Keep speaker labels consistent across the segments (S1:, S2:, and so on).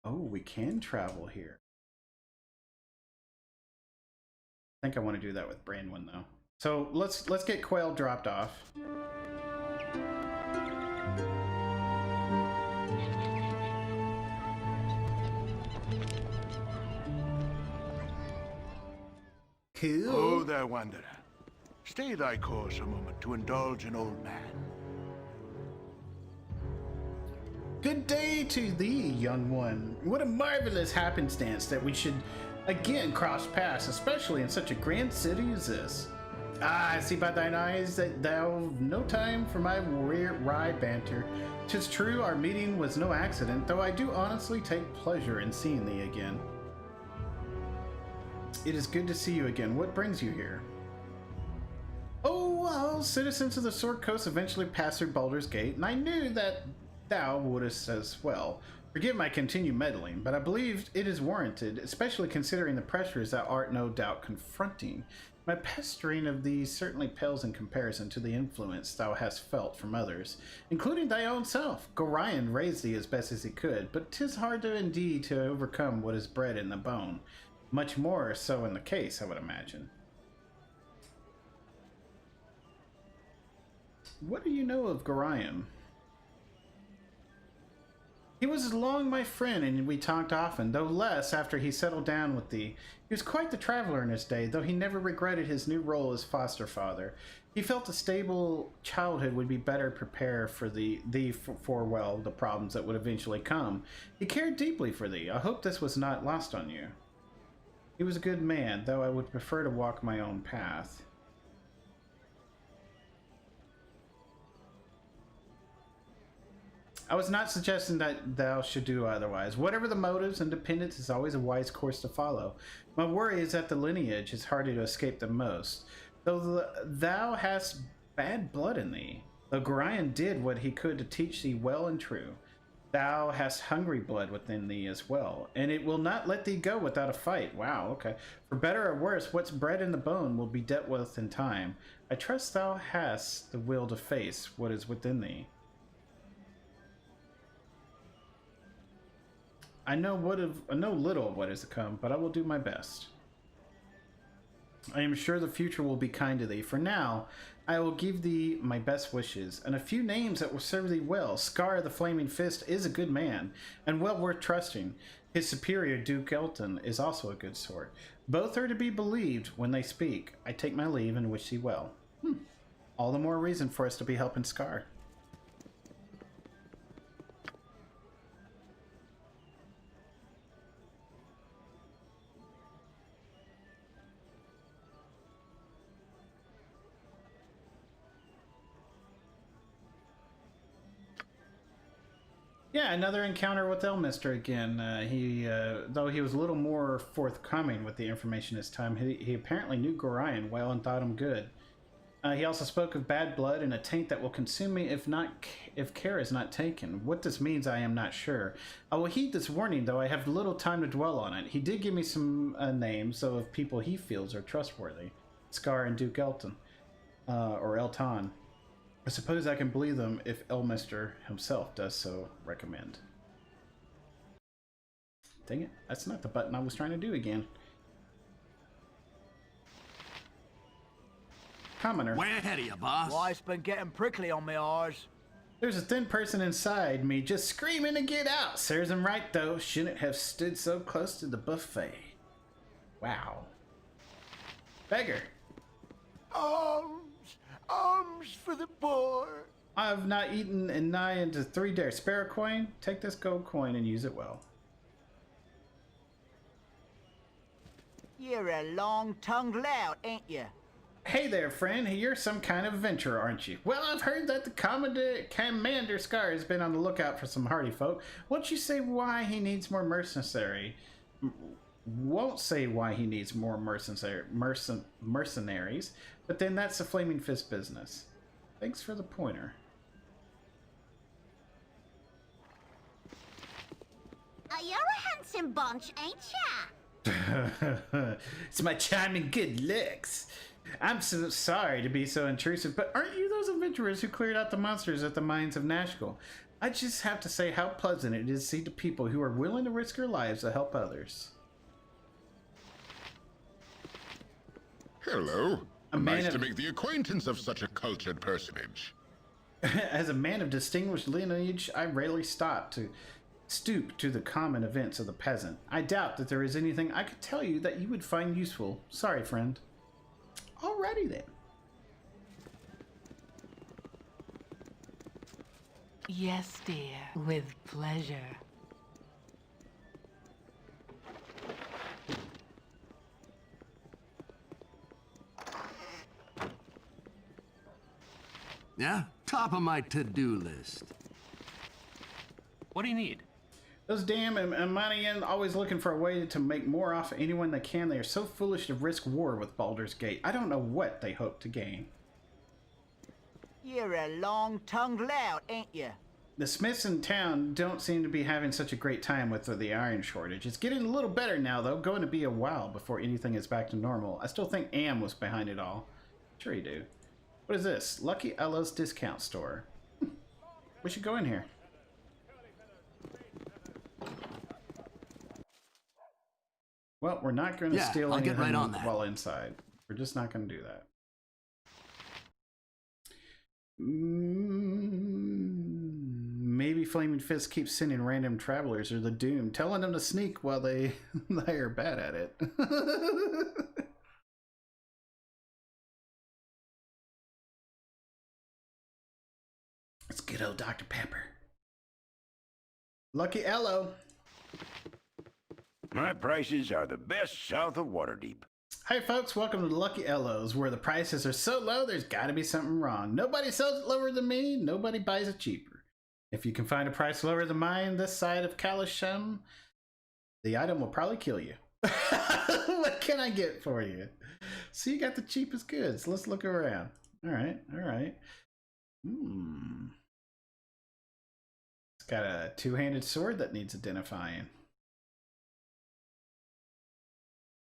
S1: Oh, we can travel here. I think I want to do that with Branwyn though. So let's get Quail dropped off. Cool.
S2: Oh there, wanderer. Stay thy course a moment to indulge an old man.
S1: Good day to thee, young one. What a marvelous happenstance that we should again cross paths, especially in such a grand city as this. Ah, I see by thine eyes that thou have no time for my wry banter. 'Tis true, our meeting was no accident, though I do honestly take pleasure in seeing thee again. It is good to see you again. What brings you here? Oh, well, citizens of the Sword Coast eventually passed through Baldur's Gate, and I knew that thou wouldst as well. Forgive my continued meddling, but I believe it is warranted, especially considering the pressures thou art no doubt confronting. My pestering of thee certainly pales in comparison to the influence thou hast felt from others, including thy own self. Gorion raised thee as best as he could, but 'tis hard to indeed to overcome what is bred in the bone. Much more so in the case, I would imagine. What do you know of Gorion? He was long my friend, and we talked often, though less after he settled down with thee. He was quite the traveler in his day, though he never regretted his new role as foster father. He felt a stable childhood would be better prepared for thee for well, the problems that would eventually come. He cared deeply for thee. I hope this was not lost on you. He was a good man, though I would prefer to walk my own path. I was not suggesting that thou should do otherwise. Whatever the motives, independence is always a wise course to follow. My worry is that the lineage is harder to escape than most, though thou hast bad blood in thee. Though Gorion did what he could to teach thee well and true, thou hast hungry blood within thee as well, and it will not let thee go without a fight. Wow, okay. For better or worse, what's bred in the bone will be dealt with in time. I trust thou hast the will to face what is within thee. I know little of what is to come, but I will do my best. I am sure the future will be kind to thee. For now, I will give thee my best wishes, and a few names that will serve thee well. Scar the Flaming Fist is a good man, and well worth trusting. His superior, Duke Elton, is also a good sort. Both are to be believed when they speak. I take my leave and wish thee well. All the more reason for us to be helping Scar. Yeah, another encounter with Elminster again. Though he was a little more forthcoming with the information this time, he apparently knew Gorion well and thought him good. He also spoke of bad blood and a taint that will consume me if care is not taken. What this means, I am not sure. I will heed this warning, though I have little time to dwell on it. He did give me some names, so of people he feels are trustworthy. Scar and Duke Elton, or Elton. I suppose I can believe them if Elminster himself does so recommend. Dang it, that's not the button I was trying to do again. Commoner.
S3: Way ahead of you, boss.
S4: Life's been getting prickly on me eyes.
S1: There's a thin person inside me just screaming to get out. Serves him right, though. Shouldn't have stood so close to the buffet. Wow. Beggar.
S2: Arms for the poor.
S1: I have not eaten in nigh into 3 days. Spare a coin? Take this gold coin and use it well.
S4: You're a long-tongued lout, ain't you?
S1: Hey there, friend. You're some kind of adventurer, aren't you? Well, I've heard that the Commander Scar has been on the lookout for some hardy folk. Won't you say why he needs more mercenaries, but then that's the Flaming Fist business. Thanks for the pointer.
S5: You're a handsome bunch, ain't ya?
S1: It's my charming good looks. I'm so sorry to be so intrusive, but aren't you those adventurers who cleared out the monsters at the mines of Nashkel? I just have to say how pleasant it is to see the people who are willing to risk their lives to help others.
S3: Hello.
S1: A man
S3: Nice
S1: of-
S3: to make the acquaintance of such a cultured personage.
S1: As a man of distinguished lineage, I rarely stoop to the common events of the peasant. I doubt that there is anything I could tell you that you would find useful. Sorry, friend. Alrighty then.
S6: Yes, dear, with pleasure.
S7: Yeah, top of my to-do list.
S8: What do you need?
S1: Those damn Amanian always looking for a way to make more off of anyone they can. They are so foolish to risk war with Baldur's Gate. I don't know what they hope to gain.
S4: You're a long-tongued lout, ain't you?
S1: The smiths in town don't seem to be having such a great time with the iron shortage. It's getting a little better now, though. Going to be a while before anything is back to normal. I still think Am was behind it all. Sure you do. What is this? Lucky Ella's discount store. We should go in here. Well, we're not going to steal
S7: I'll
S1: anything
S7: get right on that.
S1: while inside. We're just not going to do that. Maybe Flaming Fist keeps sending random travelers or the Doom, telling them to sneak while they are bad at it. Let's get old Dr. Pepper. Lucky Ello.
S9: My prices are the best south of Waterdeep.
S1: Hi folks, welcome to Lucky Ello's, where the prices are so low there's gotta be something wrong. Nobody sells it lower than me, nobody buys it cheaper. If you can find a price lower than mine this side of Kalisham, the item will probably kill you. What can I get for you? So you got the cheapest goods. Let's look around. Alright, alright. It's got a two-handed sword that needs identifying.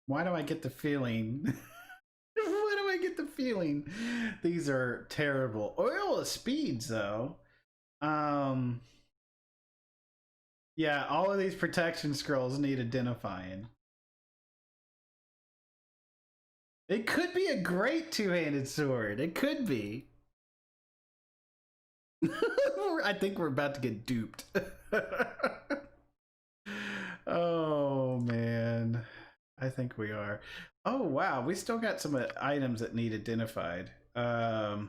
S1: Why do I get the feeling? Why do I get the feeling these are terrible? Oil of Speeds, though. Yeah, all of these protection scrolls need identifying. It could be a great two-handed sword. It could be. I think we're about to get duped. Oh, man. I think we are. Oh, wow. We still got some items that need identified. And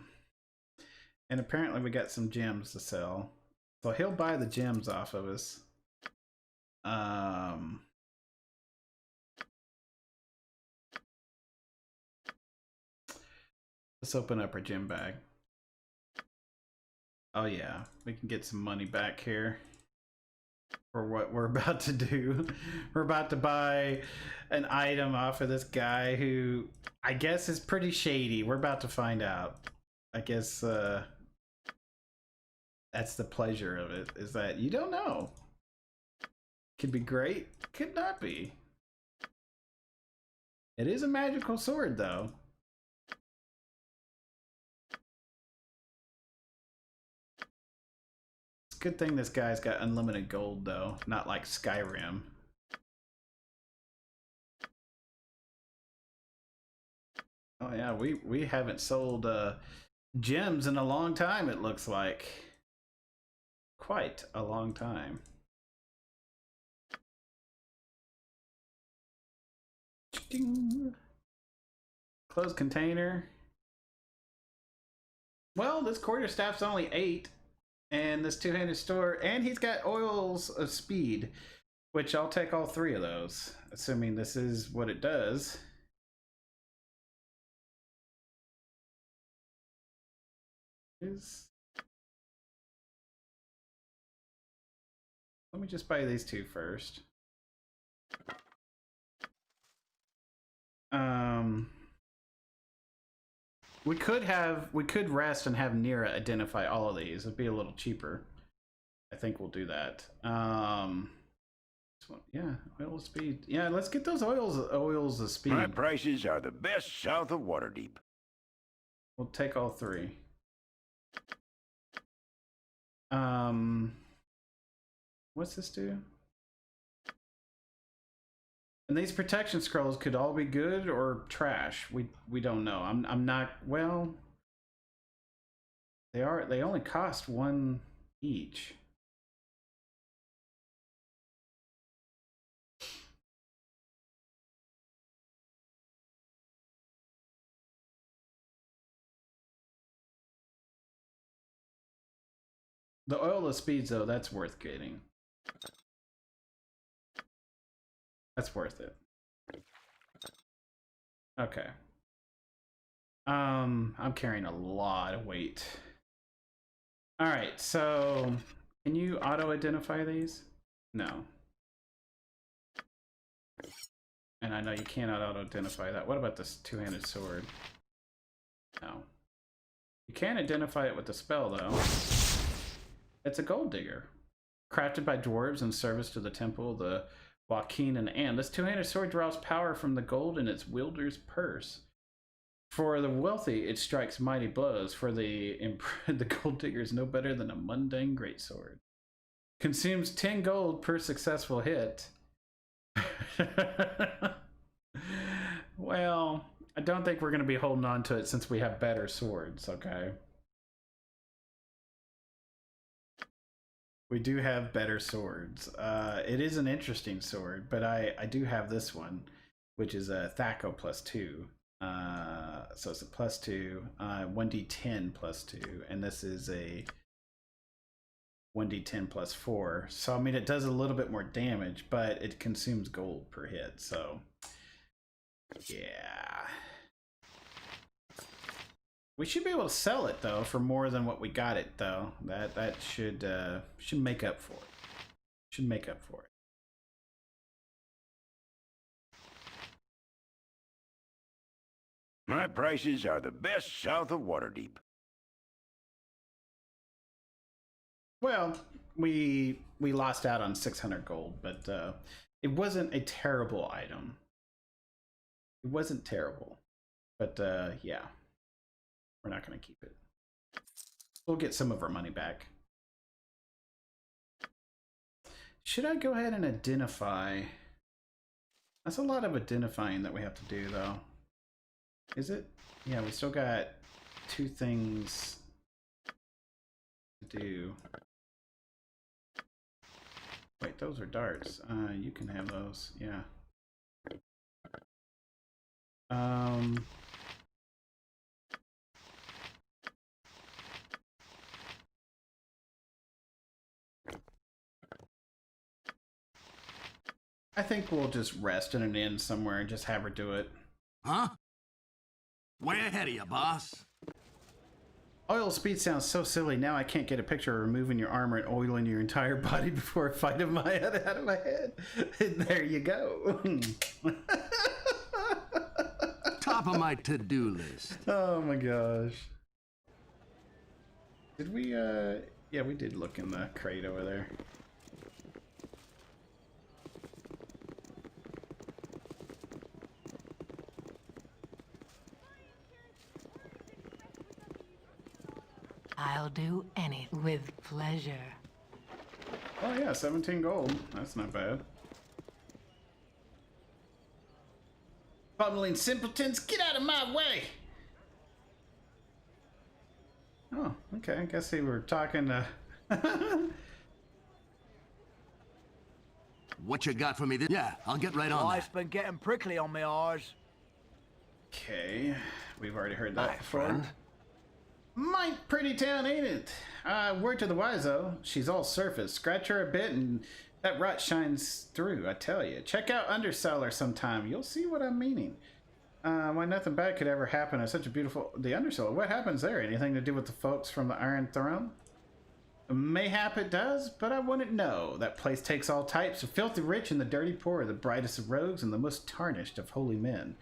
S1: apparently we got some gems to sell. So he'll buy the gems off of us. Let's open up our gem bag. Oh, yeah. We can get some money back here for what we're about to do. We're about to buy an item off of this guy who I guess is pretty shady. We're about to find out. I guess that's the pleasure of it, is that you don't know. Could be great, could not be. It is a magical sword, though. Good thing this guy's got unlimited gold, though, not like Skyrim. Oh yeah, we haven't sold gems in a long time, it looks like. Quite a long time. Ding. Closed container. Well, this quarterstaff's only 8. And this two-handed sword, and he's got oils of speed, which I'll take all 3 of those, assuming this is what it does. Let me just buy these 2 first. We could rest and have Nira identify all of these. It'd be a little cheaper. I think we'll do that. Yeah, oil of speed. Yeah, let's get those oils of speed.
S9: My prices are the best south of Waterdeep.
S1: We'll take all 3. What's this do? And these protection scrolls could all be good or trash. We don't know. I'm not, well, they only cost 1 each. The oil of speeds though, that's worth getting. That's worth it. Okay. I'm carrying a lot of weight. All right, so can you auto-identify these? No. And I know you cannot auto-identify that. What about this two-handed sword? No. You can identify it with the spell though. It's a gold digger. Crafted by dwarves in service to the temple, the Joaquin and Anne. This two-handed sword draws power from the gold in its wielder's purse. For the wealthy, it strikes mighty blows. For the gold digger is no better than a mundane greatsword. Consumes 10 gold per successful hit. Well, I don't think we're going to be holding on to it since we have better swords, okay? We do have better swords. It is an interesting sword, but I do have this one, which is a Thaco +2. So it's a +2, 1d10 +2, and this is a 1d10 +4. So I mean, it does a little bit more damage, but it consumes gold per hit. So yeah, we should be able to sell it though for more than what we got it though. That should make up for it. Should make up for it.
S9: My prices are the best south of Waterdeep.
S1: Well, we lost out on 600 gold, but it wasn't a terrible item. It wasn't terrible, but yeah, we're not going to keep it. We'll get some of our money back. Should I go ahead and identify? That's a lot of identifying that we have to do, though. Is it? Yeah, we still got 2 things to do. Wait, those are darts. You can have those. Yeah. I think we'll just rest in an inn somewhere and just have her do it.
S7: Huh? Way ahead of you, boss.
S1: Oil speed sounds so silly. Now I can't get a picture of removing your armor and oiling your entire body before a fight of my head out of my head. And there you go.
S7: Top of my to-do list.
S1: Oh my gosh. Did we, yeah, we did look in the crate over there.
S6: I'll do anything with pleasure.
S1: Oh yeah, 17 gold. That's not bad. Bumbling simpletons, get out of my way! Oh, okay. I guess they were talking to...
S7: What you got for me this? Yeah, I'll get right on
S4: Life's
S7: that.
S4: been getting prickly on me eyes.
S1: Okay, we've already heard that
S7: Hi,
S1: before.
S7: friend.
S1: My pretty town, ain't it? Word to the wise, though. She's all surface. Scratch her a bit and that rot shines through, I tell you. Check out Underseller sometime. You'll see what I'm meaning. Why nothing bad could ever happen at such a beautiful... The Underseller, what happens there? Anything to do with the folks from the Iron Throne? Mayhap it does, but I wouldn't know. That place takes all types of filthy rich and the dirty poor, the brightest of rogues and the most tarnished of holy men.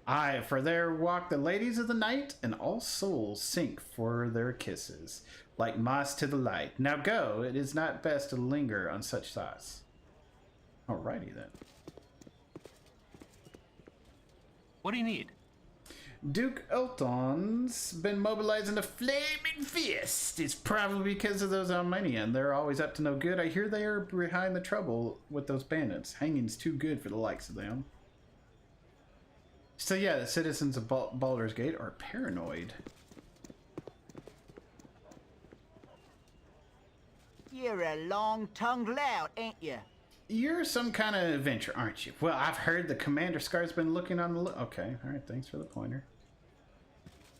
S1: Aye, for there walk the ladies of the night, and all souls sink for their kisses, like moss to the light. Now go, it is not best to linger on such thoughts. Alrighty then.
S8: What do you need?
S1: Duke Elton's been mobilizing a flaming fist. It's probably because of those Armenian. They're always up to no good. I hear they are behind the trouble with those bandits. Hanging's too good for the likes of them. So yeah, the citizens of Baldur's Gate are paranoid.
S4: You're a long-tongued lout, ain't you?
S1: You're some kind of adventurer, aren't you? Well, I've heard the Commander Scar's been looking on the okay, alright, thanks for the pointer.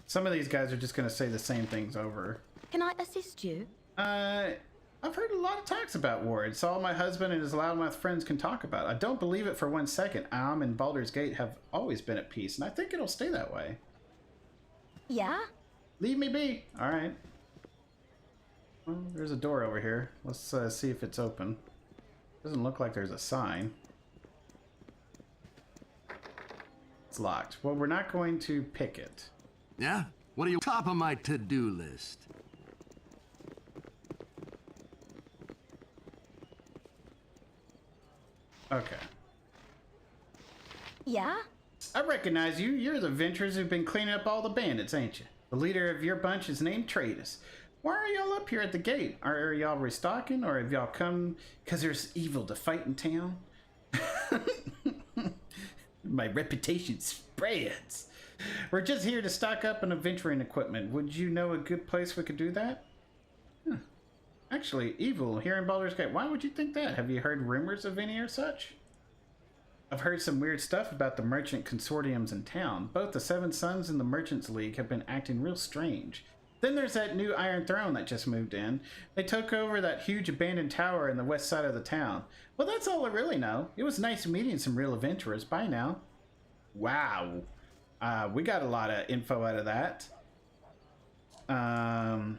S1: Some of these guys are just going to say the same things over.
S5: Can I assist you?
S1: I've heard a lot of talks about war. It's all my husband and his loudmouth friends can talk about. I don't believe it for 1 second. And Baldur's Gate have always been at peace, and I think it'll stay that way.
S5: Yeah?
S1: Leave me be. Alright. Well, there's a door over here. Let's see if it's open. Doesn't look like there's a sign. It's locked. Well, we're not going to pick it.
S7: Yeah? What are you top of my to-do list?
S1: Okay.
S5: Yeah?
S1: I recognize you. You're the adventurers who've been cleaning up all the bandits, ain't you? The leader of your bunch is named Tratus. Why are y'all up here at the gate? Are y'all restocking, or have y'all come because there's evil to fight in town? My reputation spreads. We're just here to stock up on adventuring equipment. Would you know a good place we could do that? Huh. Actually, evil here in Baldur's Gate. Why would you think that? Have you heard rumors of any or such? I've heard some weird stuff about the merchant consortiums in town. Both the Seven Sons and the Merchants League have been acting real strange. Then there's that new Iron Throne that just moved in. They took over that huge abandoned tower in the west side of the town. Well, that's all I really know. It was nice meeting some real adventurers. Bye now. Wow. We got a lot of info out of that.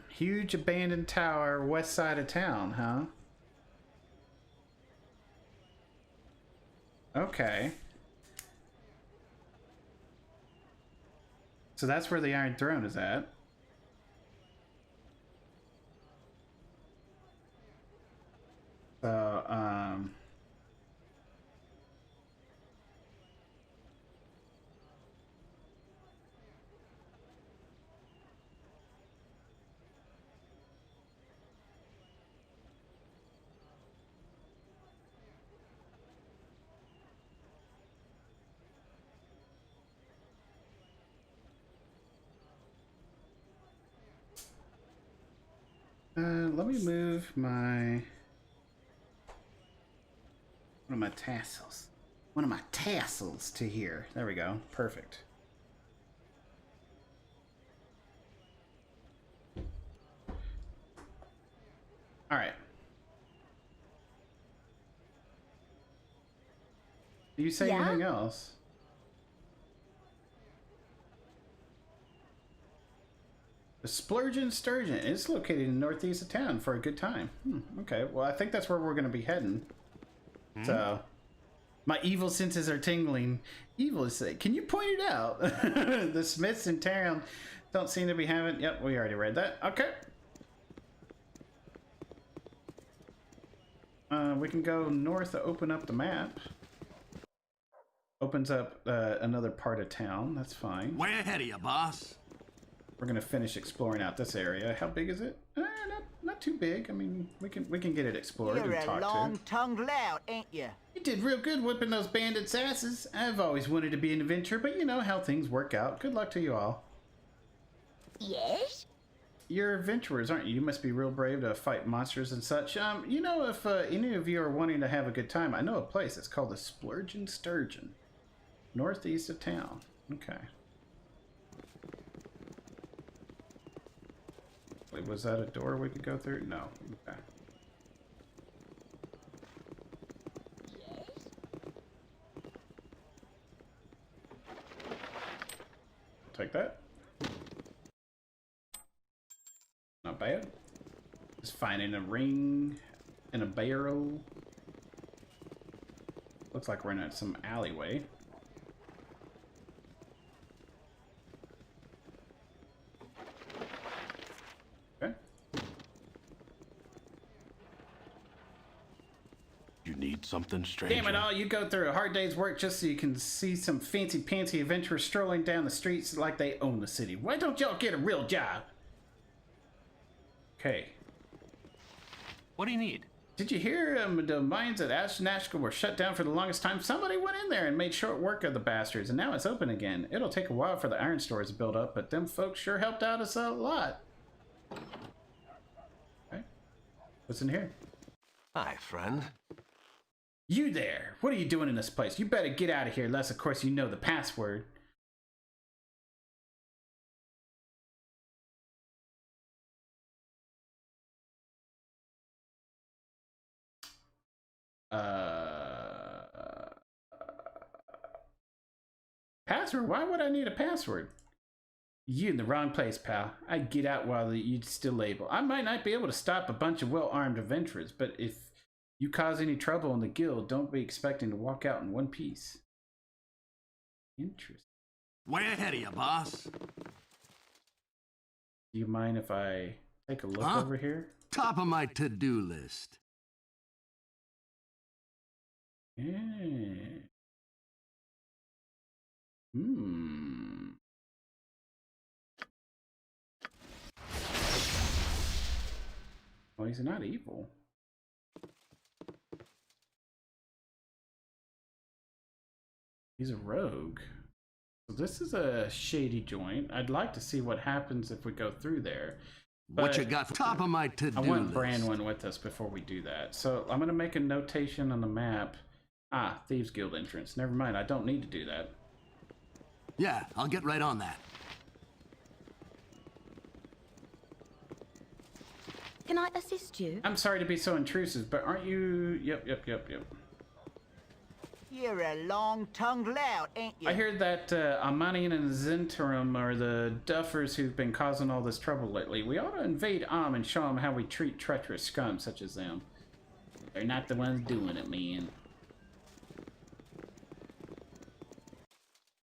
S1: Huge abandoned tower, west side of town, huh? Okay. So that's where the Iron Throne is at. So, let me move my one of my tassels to here. There we go. Perfect. All right. Do you say anything else? The Splurgin' Sturgeon is located in the northeast of town for a good time. Okay, well, I think that's where we're going to be heading. So, my evil senses are tingling. Evil is sick. Can you point it out? The Smiths in town don't seem to be having... Yep, we already read that. Okay. We can go north to open up the map. Opens up another part of town. That's fine.
S7: Way ahead of you, boss.
S1: We're gonna finish exploring out this area. How big is it? Not too big. I mean, we can get it explored
S4: You're
S1: and
S4: a
S1: talk to.
S4: long-tongued lout, ain't you?
S1: You did real good whipping those bandits' asses. I've always wanted to be an adventurer, but you know how things work out. Good luck to you all.
S5: Yes?
S1: You're adventurers, aren't you? You must be real brave to fight monsters and such. You know, if any of you are wanting to have a good time, I know a place. It's called the Splurgin' Sturgeon, northeast of town. Okay. Wait, was that a door we could go through? No. Okay. Take that. Not bad. Just finding a ring and a barrel. Looks like we're in some alleyway. Okay.
S9: You need
S7: need something, stranger.
S1: Damn it all, you go through a hard day's work just so you can see some fancy-pantsy adventurers strolling down the streets like they own the city. Why don't y'all get a real job? Okay.
S8: What do you need?
S1: Did you hear the mines at Ashnashka were shut down for the longest time? Somebody went in there and made short work of the bastards, and now it's open again. It'll take a while for the iron stores to build up, but them folks sure helped out us a lot. Okay. What's in here?
S7: Hi, friend.
S1: You there! What are you doing in this place? You better get out of here, unless of course you know the password. Password? Why would I need a password? You in the wrong place, pal. I'd get out while you'd still able. I might not be able to stop a bunch of well-armed adventurers, but if you cause any trouble in the guild, don't be expecting to walk out in one piece. Interesting.
S7: Way ahead of you, boss.
S1: Do you mind if I take a look over here?
S7: Top of my to-do list.
S1: Yeah. Well, he's not evil. He's a rogue. So this is a shady joint. I'd like to see what happens if we go through there.
S7: What you got? Top of my to-do
S1: I want
S7: list.
S1: Branwyn with us before we do that. So I'm going to make a notation on the map. Ah, Thieves Guild entrance. Never mind. I don't need to do that.
S7: Yeah, I'll get right on that.
S5: Can I assist you?
S1: I'm sorry to be so intrusive, but aren't you... Yep.
S4: You're a long-tongued lout, ain't you?
S1: I hear that Amanian and Zentarum are the duffers who've been causing all this trouble lately. We ought to invade and show them how we treat treacherous scum such as them. They're not the ones doing it, man.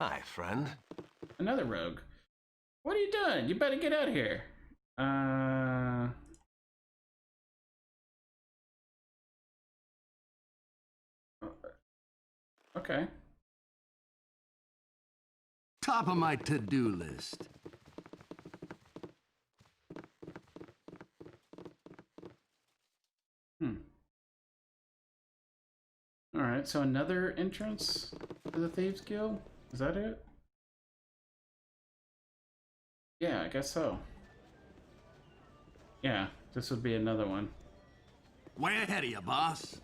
S7: Hi, friend.
S1: Another rogue. What are you doing? You better get out of here. Okay.
S7: Top of my to-do list.
S1: Alright, so another entrance to the Thieves Guild? Is that it? Yeah, I guess so. Yeah, this would be another one.
S7: Way ahead of you, boss.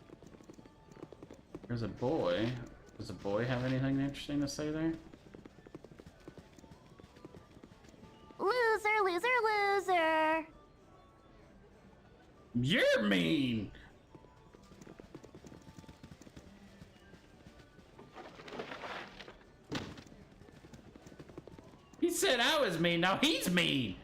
S1: There's a boy. Does a boy have anything interesting to say there?
S5: Loser, loser, loser.
S1: You're mean! He said I was mean, now he's mean!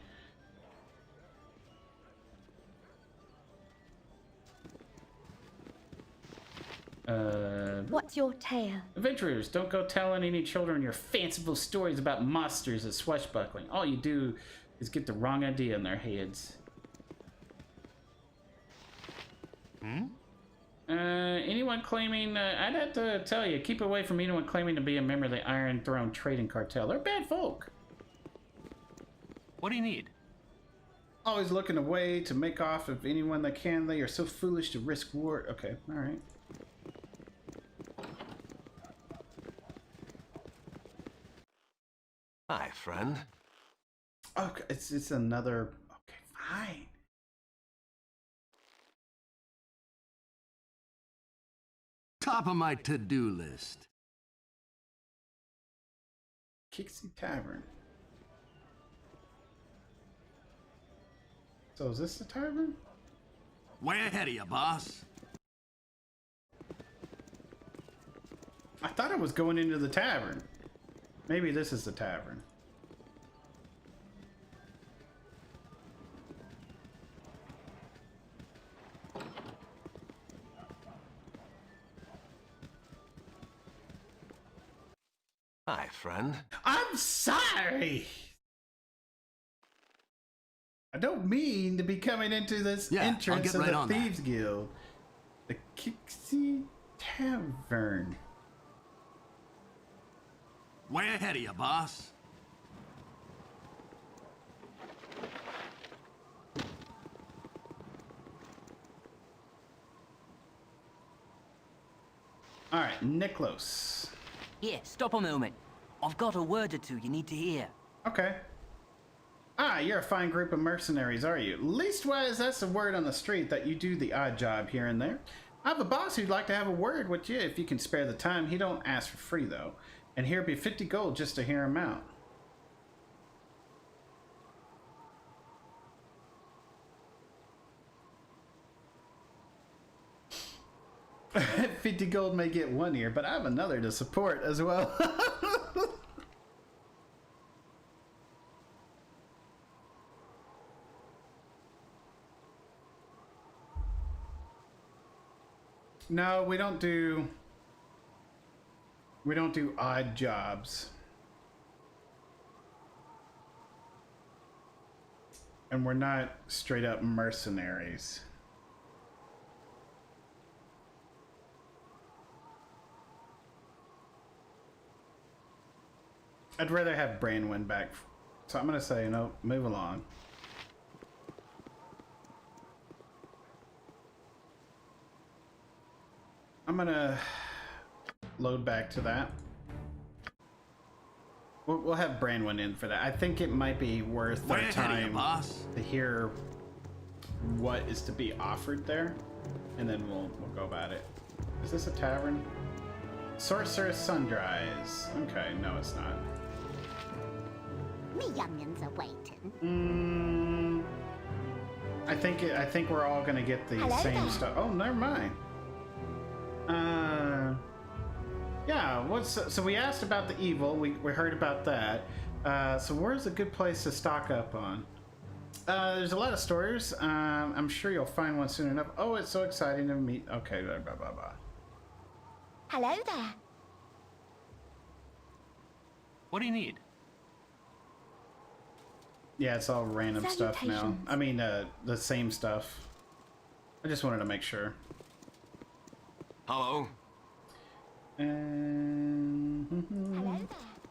S5: What's your tale?
S1: Adventurers, don't go telling any children your fanciful stories about monsters and swashbuckling. All you do is get the wrong idea in their heads. Anyone claiming... I'd have to tell you, keep away from anyone claiming to be a member of the Iron Throne Trading Cartel. They're bad folk.
S8: What do you need?
S1: Always looking away to make off of anyone they can. They are so foolish to risk war. Okay, alright.
S7: Hi, friend.
S1: Okay, it's another... Okay, fine.
S7: Top of my to-do list.
S1: Kixie Tavern. So is this the tavern?
S7: Way ahead of you, boss.
S1: I thought I was going into the tavern. Maybe this is the tavern.
S7: Hi, friend.
S1: I'm sorry! I don't mean to be coming into this
S7: Yeah, I'll
S1: entrance
S7: get
S1: of
S7: right
S1: the
S7: on that.
S1: Thieves Guild. The Kixie tavern?
S7: Way ahead of you, boss.
S1: All right, Niklos.
S10: Here, stop a moment. I've got a word or two you need to hear.
S1: Okay. Ah, you're a fine group of mercenaries, are you? Leastwise, that's a word on the street that you do the odd job here and there. I have a boss who'd like to have a word with you if you can spare the time. He don't ask for free, though. And here'd be 50 gold just to hear him out. $50 gold may get one ear, but I have another to support as well. No, we don't do odd jobs. And we're not straight up mercenaries. I'd rather have Branwyn back. So I'm gonna say, no, move along. I'm gonna load back to that. We'll have Branwyn in for that. I think it might be worth
S7: Way
S1: our
S7: ahead of you,
S1: time
S7: boss.
S1: to hear what is to be offered there, and then we'll go about it. Is this a tavern? Sorceress Sunrise. Okay, no, it's not.
S5: Me youngins are waiting.
S1: I think we're all gonna get the
S5: Hello
S1: same
S5: there.
S1: stuff. Oh, never mind. Yeah. So we asked about the evil. We heard about that. So where's a good place to stock up on? There's a lot of stores. I'm sure you'll find one soon enough. Oh, it's so exciting to meet. Okay, blah blah blah blah.
S5: Hello there.
S8: What do you need?
S1: Yeah, it's all random stuff now.
S5: Salutations.
S1: I mean, the same stuff. I just wanted to make sure.
S7: Hello.
S5: Hello there.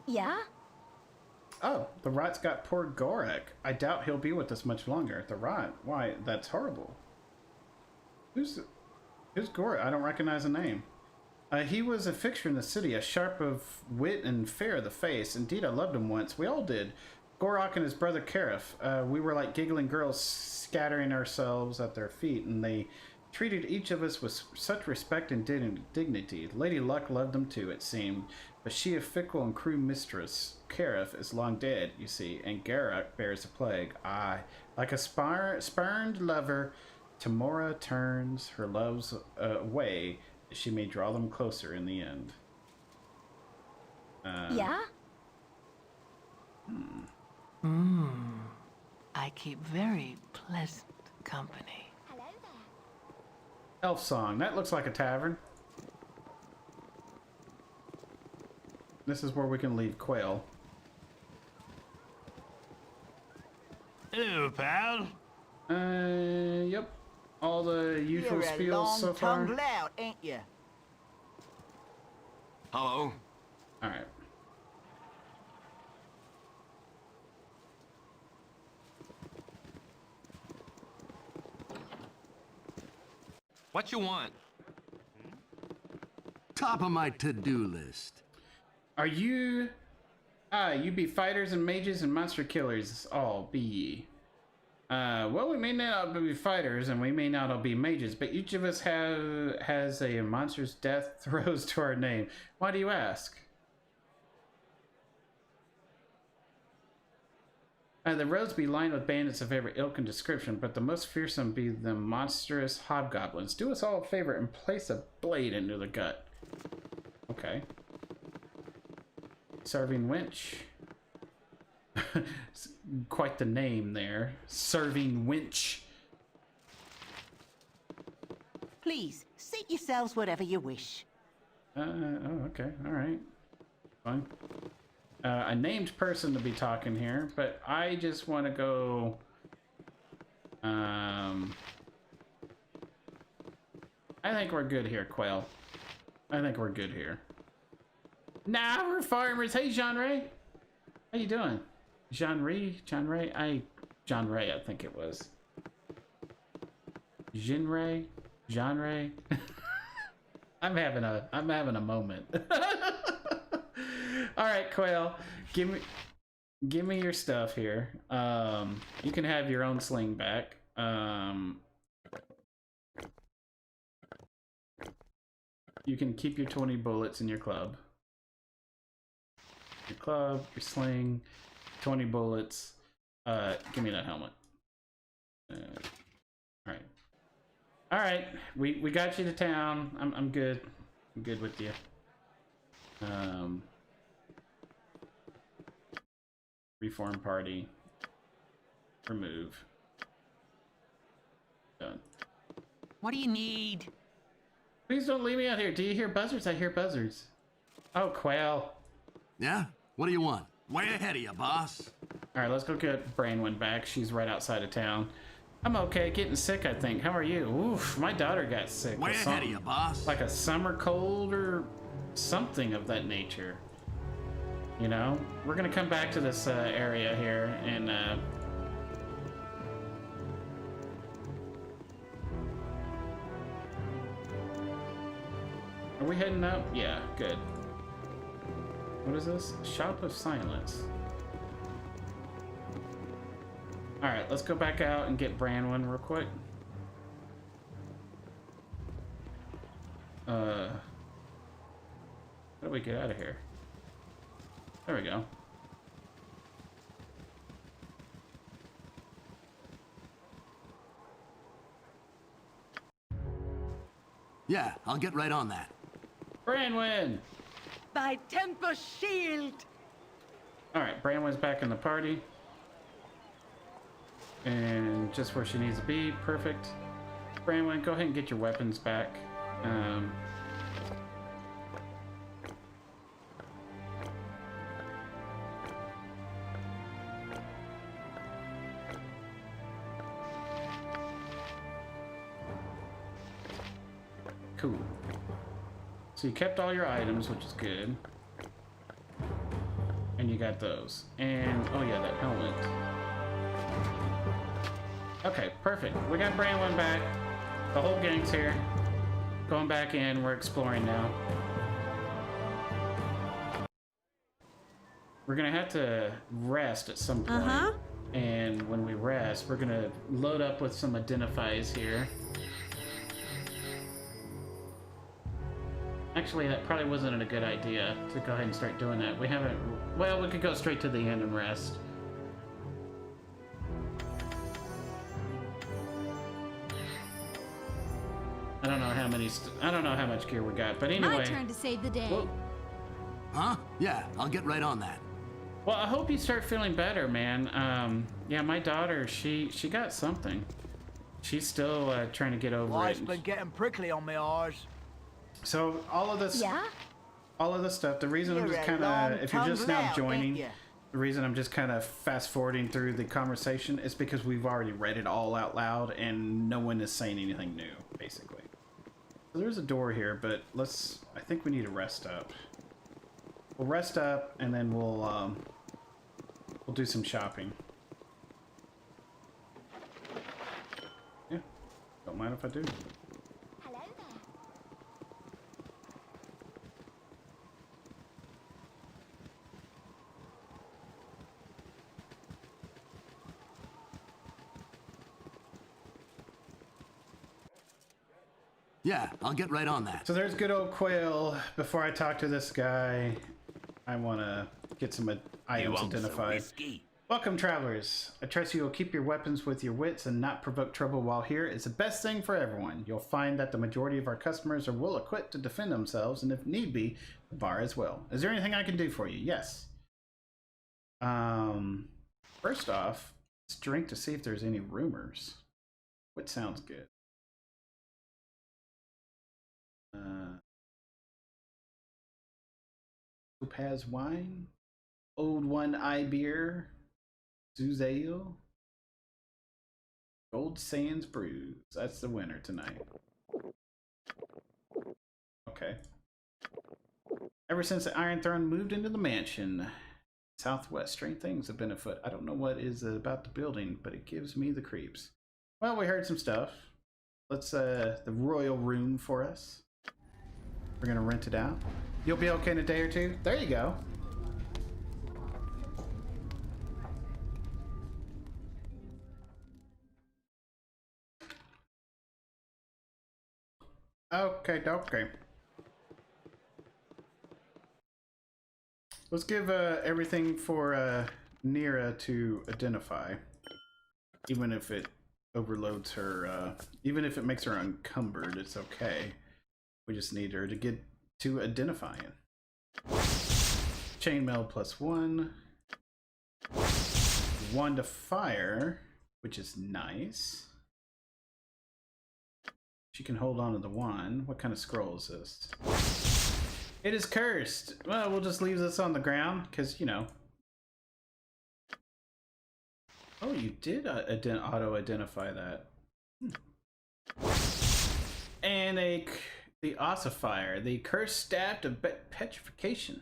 S5: Yeah?
S1: Oh, the Rot's got poor Gorek. I doubt he'll be with us much longer. The Rot? Why, that's horrible. Who's Gorek? I don't recognize the name. He was a fixture in the city, a sharp of wit and fair of the face. Indeed, I loved him once. We all did. Gorok and his brother Karif. We were like giggling girls scattering ourselves at their feet, and they treated each of us with such respect and dignity. Lady Luck loved them too, it seemed, but she, a fickle and cruel mistress, Karif, is long dead, you see, and Garruk bears the plague. Aye, like a spurned lover, Tamora turns her loves away, that she may draw them closer in the end.
S5: Yeah?
S6: I keep very pleasant company.
S5: Hello there.
S1: Elf Song, that looks like a tavern. This is where we can leave Quail.
S7: Hello, pal.
S1: Yep. All the usual
S4: You're a
S1: spiels so far.
S4: long-tongued lout, ain't you?
S7: Hello.
S1: Alright.
S8: What you want?
S7: Top of my to-do list.
S1: Are you... you be fighters and mages and monster killers, all be ye. Well, we may not all be fighters and we may not all be mages, but each of us has a monster's death throws to our name. Why do you ask? The roads be lined with bandits of every ilk and description, but the most fearsome be the monstrous hobgoblins. Do us all a favor and place a blade into the gut. Okay. Serving Winch. Quite the name there. Serving Winch.
S10: Please, seat yourselves wherever you wish.
S1: Oh, okay. All right. Fine. A named person to be talking here, but I just want to go... I think we're good here, Quail. I think we're good here. Nah, we're farmers. Hey, Jean Ray. How you doing? Jean Ray? I think it was. Jean Ray? Jean Ray? I'm having a moment. All right, Quail. Give me your stuff here. You can have your own sling back. You can keep your 20 bullets in your club. Your club, your sling, 20 bullets. Give me that helmet. All right. We got you to town. I'm good. I'm good with you. Reform party. Remove. Done.
S10: What do you need?
S1: Please don't leave me out here. Do you hear buzzards? I hear buzzards. Oh, Quail.
S7: Yeah? What do you want? Way ahead of you, boss.
S1: All right, let's go get Branwen back. She's right outside of town. I'm okay. Getting sick, I think. How are you? Oof, my daughter got sick.
S7: Way ahead of you, boss.
S1: Like a summer cold or something of that nature. You know? We're gonna come back to this area here and are we heading up? Yeah, good. What is this? Shop of Silence. Alright, let's go back out and get Branwen real quick. How do we get out of here? There we go.
S7: Yeah, I'll get right on that.
S1: Branwen!
S6: Thy temper shield!
S1: Alright, Branwen's back in the party. And just where she needs to be. Perfect. Branwen, go ahead and get your weapons back. Cool. So you kept all your items, which is good. And you got those. And, oh yeah, that helmet. Okay, perfect. We got Branwen back. The whole gang's here. Going back in, we're exploring now. We're gonna have to rest at some point. And when we rest, we're gonna load up with some identifies here. Actually, that probably wasn't a good idea to go ahead and start doing that. We haven't... Well, we could go straight to the end and rest. I don't know how many... I don't know how much gear we got, but anyway...
S5: My turn to save the day.
S1: Whoa.
S7: Huh? Yeah, I'll get right on that.
S1: Well, I hope you start feeling better, man. Yeah, my daughter, she got something. She's still trying to get over
S4: Life's
S1: it.
S4: been getting prickly on my arse.
S1: So all of this,
S5: Yeah?
S1: all of this stuff. The reason I'm
S4: You're
S1: just
S4: a
S1: kind of, if you're just
S4: long-tongued
S1: now
S4: lout,
S1: joining,
S4: ain't ya?
S1: the reason I'm just kind of fast forwarding through the conversation is because we've already read it all out loud, and no one is saying anything new, basically. So there's a door here, but let's. I think we need to rest up. We'll rest up, and then we'll do some shopping. Yeah, don't mind if I do.
S5: Hello there.
S7: Yeah, I'll get right on that.
S1: So there's good old Quail. Before I talk to this guy, I want to get some items identified. Welcome, travelers. I trust you will keep your weapons with your wits and not provoke trouble while here. It's the best thing for everyone. You'll find that the majority of our customers are well equipped to defend themselves, and if need be, the bar as well. Is there anything I can do for you? Yes. First off, let's drink to see if there's any rumors. What sounds good? Topaz wine, Old One Eye beer, Suze ale, Gold Sands brews. That's the winner tonight. Okay. Ever since the Iron Throne moved into the mansion, southwest, strange things have been afoot. I don't know what is about the building, but it gives me the creeps. Well, we heard some stuff. Let's, the royal room for us. We're gonna rent it out. You'll be okay in a day or two? There you go. Okay, okay. Let's give everything for Nira to identify, even if it overloads her, even if it makes her unencumbered, it's okay. We just need her to get to identifying. Chainmail +1. 1 to fire, which is nice. She can hold on to the 1. What kind of scroll is this? It is cursed. Well, we'll just leave this on the ground, because, you know. Oh, you did auto-identify that. And the ossifier, the cursed staff of petrification.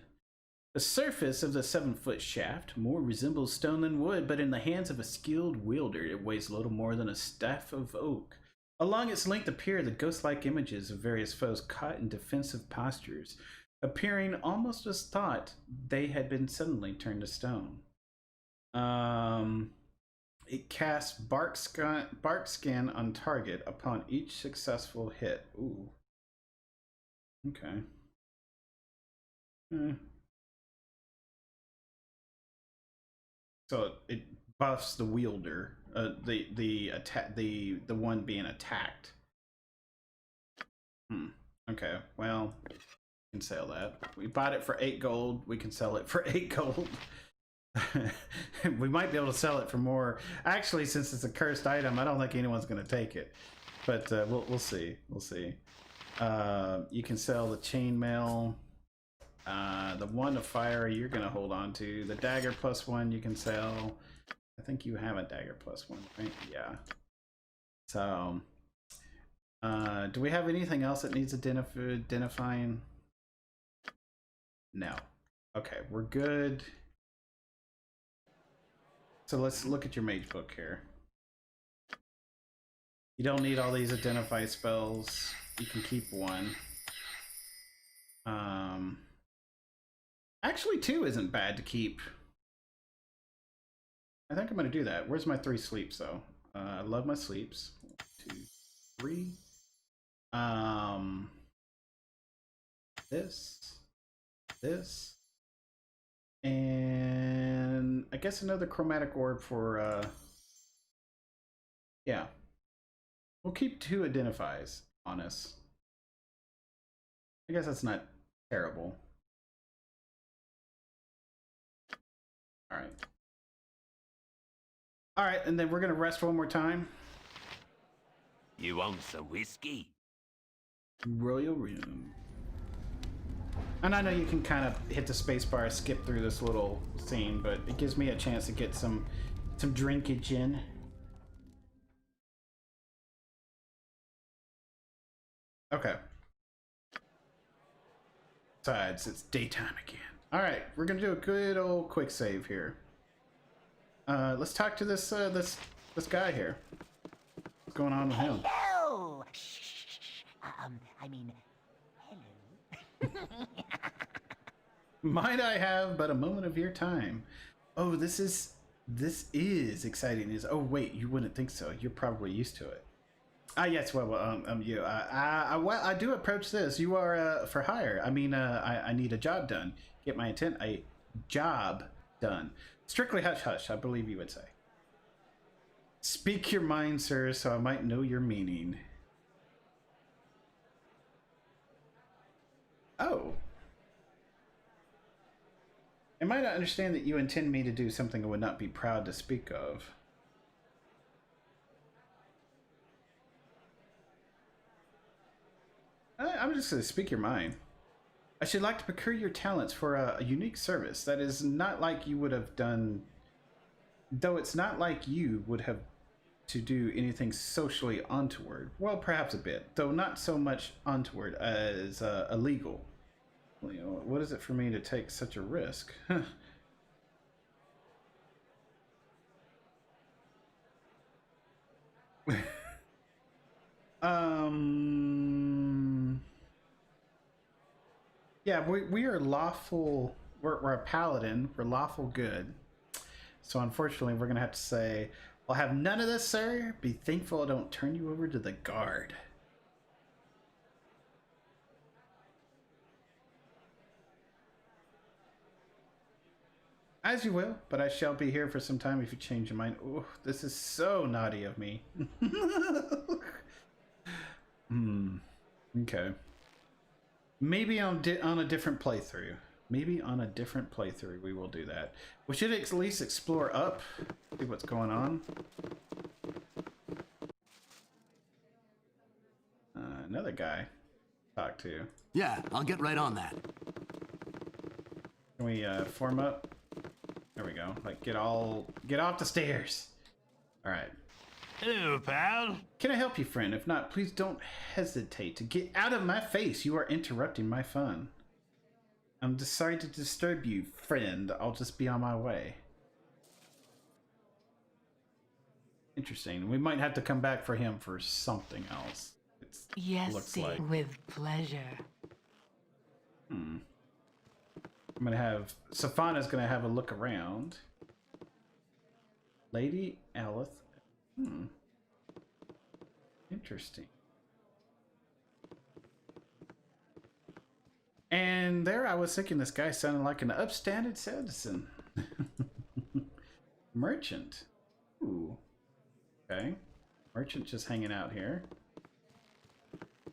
S1: The surface of the 7-foot shaft more resembles stone than wood, but in the hands of a skilled wielder, it weighs little more than a staff of oak. Along its length appear the ghost-like images of various foes caught in defensive postures, appearing almost as thought they had been suddenly turned to stone. It casts bark skin on target upon each successful hit. Ooh. Okay. So it buffs the wielder, the one being attacked. Okay. Well, we can sell that. We bought it for 8 gold. We can sell it for 8 gold. We might be able to sell it for more. Actually, since it's a cursed item, I don't think anyone's going to take it. But we'll see. We'll see. You can sell the chainmail. The 1 to fire you're going to hold on to. The dagger +1 you can sell. I think you have a dagger +1, right? Yeah. So, do we have anything else that needs identifying? No. Okay, we're good. So let's look at your mage book here. You don't need all these identify spells. You can keep 1. Actually 2 isn't bad to keep. I think I'm gonna do that. Where's my 3 sleeps though? I love my sleeps. 1, 2, 3. This. And I guess another chromatic orb for yeah. We'll keep 2 identifies on us. I guess that's not terrible. Alright, and then we're gonna rest one more time.
S9: You want some whiskey?
S1: Royal room. And I know you can kind of hit the spacebar, skip through this little scene, but it gives me a chance to get some drinkage in. Okay. Besides, it's daytime again. All right, we're gonna do a good old quick save here. Let's talk to this guy here. What's going on with him?
S4: Hello! Shh. I mean, hello.
S1: Might I have but a moment of your time? Oh, this is exciting. Oh wait, you wouldn't think so. You're probably used to it. Yes. Well, you. I do approach this. You are for hire. I mean, I need a job done. Get my intent. A job done. Strictly hush hush, I believe you would say. Speak your mind, sir, so I might know your meaning. Oh. I might not understand that you intend me to do something I would not be proud to speak of. I'm just going to speak your mind. I should like to procure your talents for a unique service that is not like you would have done, though it's not like you would have to do anything socially untoward. Well, perhaps a bit, though not so much untoward as illegal. You know, what is it for me to take such a risk? Yeah, we are lawful. We're a paladin. We're lawful good. So unfortunately, we're gonna have to say, "I'll have none of this, sir. Be thankful I don't turn you over to the guard." As you will, but I shall be here for some time if you change your mind. Ooh, this is so naughty of me. Okay. Maybe on a different playthrough. Maybe on a different playthrough we will do that. We should at least explore up, see what's going on. Another guy to talk to.
S7: Yeah, I'll get right on that.
S1: Can we form up? There we go. Like get off the stairs. All right.
S7: Hello, pal.
S1: Can I help you, friend? If not, please don't hesitate to get out of my face. You are interrupting my fun. I'm sorry to disturb you, friend. I'll just be on my way. Interesting. We might have to come back for him for something else.
S6: Yes,
S1: looks
S6: dear.
S1: like.
S6: With pleasure.
S1: I'm gonna have Safana's gonna have a look around. Lady Alith. Interesting. And there I was thinking this guy sounded like an upstanding citizen. Merchant. Ooh. Okay. Merchant just hanging out here.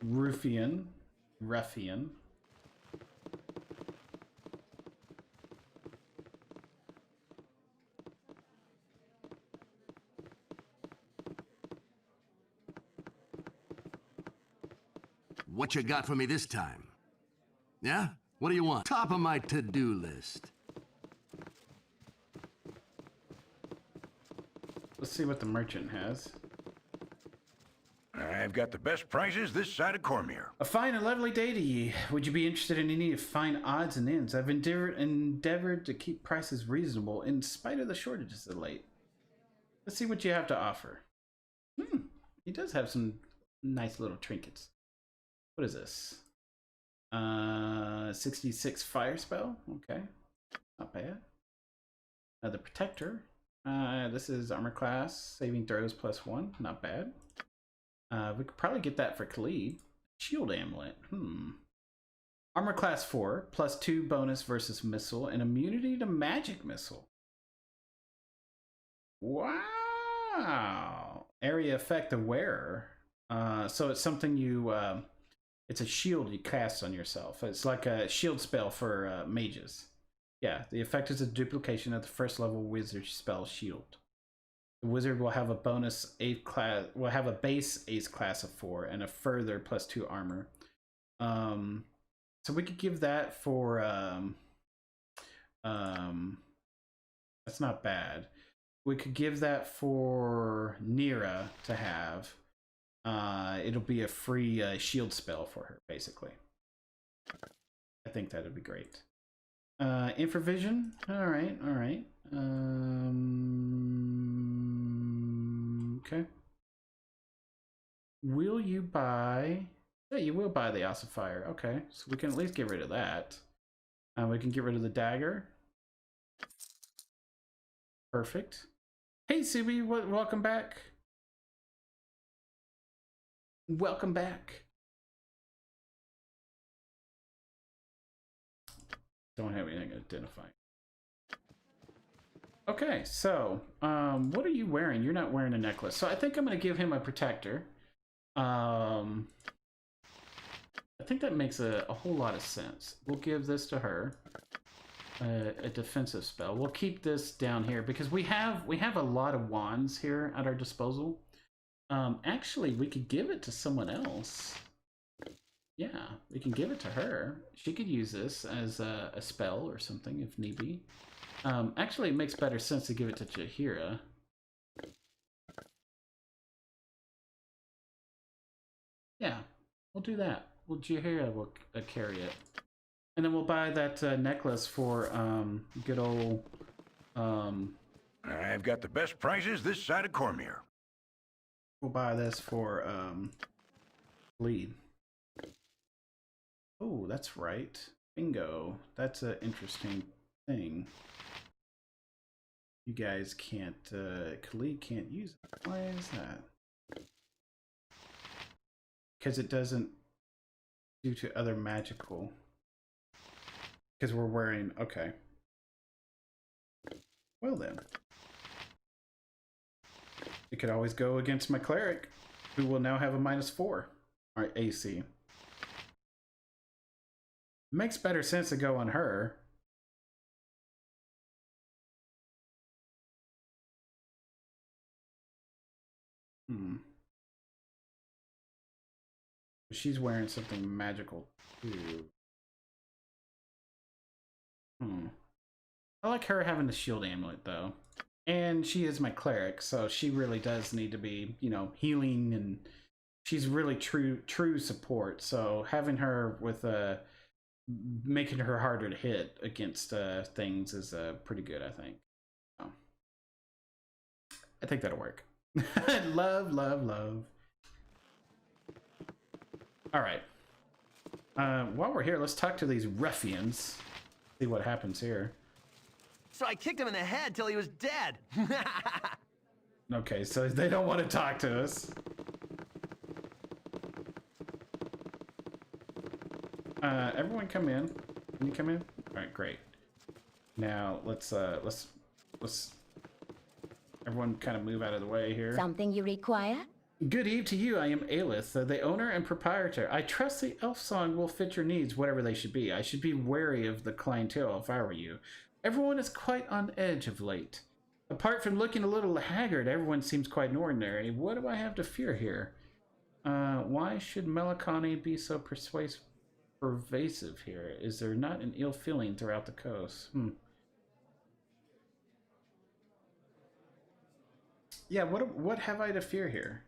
S1: Ruffian. Ruffian.
S7: What you got for me this time? Yeah? What do you want? Top of my to-do list.
S1: Let's see what the merchant has.
S2: I've got the best prices this side of Cormier.
S1: A fine and lovely day to ye. Would you be interested in any fine odds and ends? I've endeavored to keep prices reasonable in spite of the shortages of late. Let's see what you have to offer. He does have some nice little trinkets. What is this? 66 fire spell. Okay, not bad. The protector. This is armor class, saving throws +1. Not bad. We could probably get that for Khalid. Shield amulet. Armor class 4, +2 bonus versus missile, and immunity to magic missile. Wow. Area effect the wearer. So it's something you. It's a shield you cast on yourself. It's like a shield spell for mages. Yeah, the effect is a duplication of the first level wizard spell shield. The wizard will have a bonus base ace class of 4 and a further +2 armor. So we could give that for that's not bad. We could give that for Nira to have. It'll be a free shield spell for her, basically. I think that'd be great. Infravision. All right. Okay. Will you buy? Yeah, you will buy the ossifier. Okay, so we can at least get rid of that. We can get rid of the dagger. Perfect. Hey, Subi, welcome back. Welcome back. Don't have anything identifying. Okay, so what are you wearing? You're not wearing a necklace, so I think I'm gonna give him a protector. I think that makes a whole lot of sense. We'll give this to her. A defensive spell. We'll keep this down here because we have a lot of wands here at our disposal. Actually, we could give it to someone else. Yeah, we can give it to her. She could use this as a spell or something if need be. Actually, it makes better sense to give it to Jaheira. Yeah, we'll do that. Well, Jaheira will carry it. And then we'll buy that necklace for good old.
S2: I've got the best prices this side of Cormier.
S1: We'll buy this for lead. Oh, that's right. Bingo. That's an interesting thing. You guys can't. Khalid can't use it. Why is that? Because it doesn't. Due to other magical. Because we're wearing. Okay. Well then. It could always go against my cleric, who will now have a -4. Alright, AC. Makes better sense to go on her. She's wearing something magical too. I like her having the shield amulet though. And she is my cleric, so she really does need to be, you know, healing, and she's really true support. So having her with making her harder to hit against things is pretty good, I think. So, I think that'll work. Love, love, love. All right. While we're here, let's talk to these ruffians. See what happens here.
S10: So I kicked him in the head till he was dead.
S1: Okay, so they don't want to talk to us. Everyone come in. Can you come in? All right, great. Now let's everyone kind of move out of the way here.
S5: Something you require?
S1: Good eve to you. I am Aelith, the owner and proprietor. I trust the elf song will fit your needs, whatever they should be. I should be wary of the clientele if I were you. Everyone is quite on edge of late. Apart from looking a little haggard, everyone seems quite ordinary. What do I have to fear here? Why should melancholy be so pervasive here? Is there not an ill feeling throughout the coast? Yeah, what have I to fear here?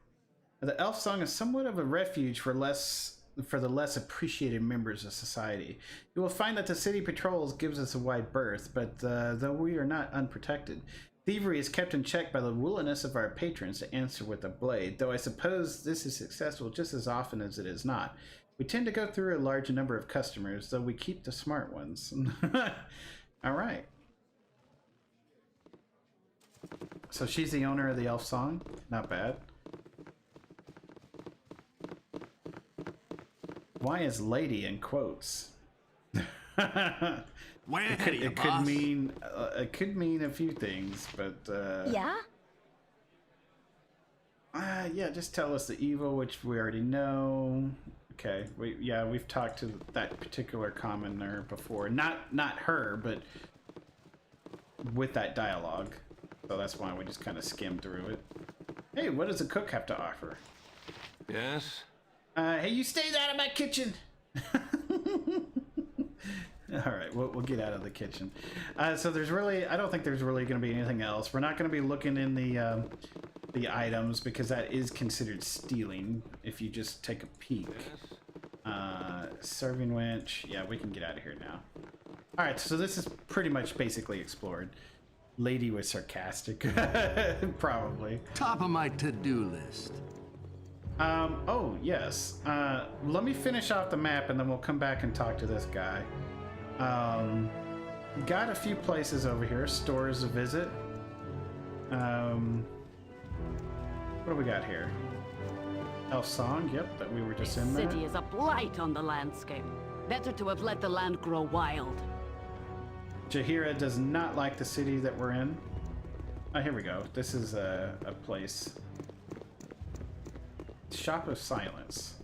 S1: The elf song is somewhat of a refuge for the less appreciated members of society. You will find that the city patrols gives us a wide berth, but though we are not unprotected, thievery is kept in check by the willingness of our patrons to answer with a blade, though I suppose this is successful just as often as it is not. We tend to go through a large number of customers, though we keep the smart ones. All right. So she's the owner of the elf song? Not bad. Why is lady in quotes?
S7: Way ahead of you,
S1: It could mean a few things, but
S5: Yeah?
S1: yeah, just tell us the evil, which we already know. Okay, we've talked to that particular commoner before. Not her, but with that dialogue. So that's why we just kind of skimmed through it. Hey, what does the cook have to offer?
S8: Yes?
S1: Hey, you stayed out of my kitchen. All right, we'll get out of the kitchen. So I don't think there's really going to be anything else. We're not going to be looking in the items because that is considered stealing if you just take a peek. Serving winch. Yeah, we can get out of here now. All right, so this is pretty much basically explored. Lady was sarcastic, probably.
S7: Top of my to-do list.
S1: Oh, yes. Let me finish off the map and then we'll come back and talk to this guy. Got a few places over here, stores to visit. What do we got here? Elf Song, yep, that we were just in there.
S6: This city is a blight on the landscape. Better to have let the land grow wild.
S1: Jahira does not like the city that we're in. Oh, here we go. This is a place. Shop of Silence.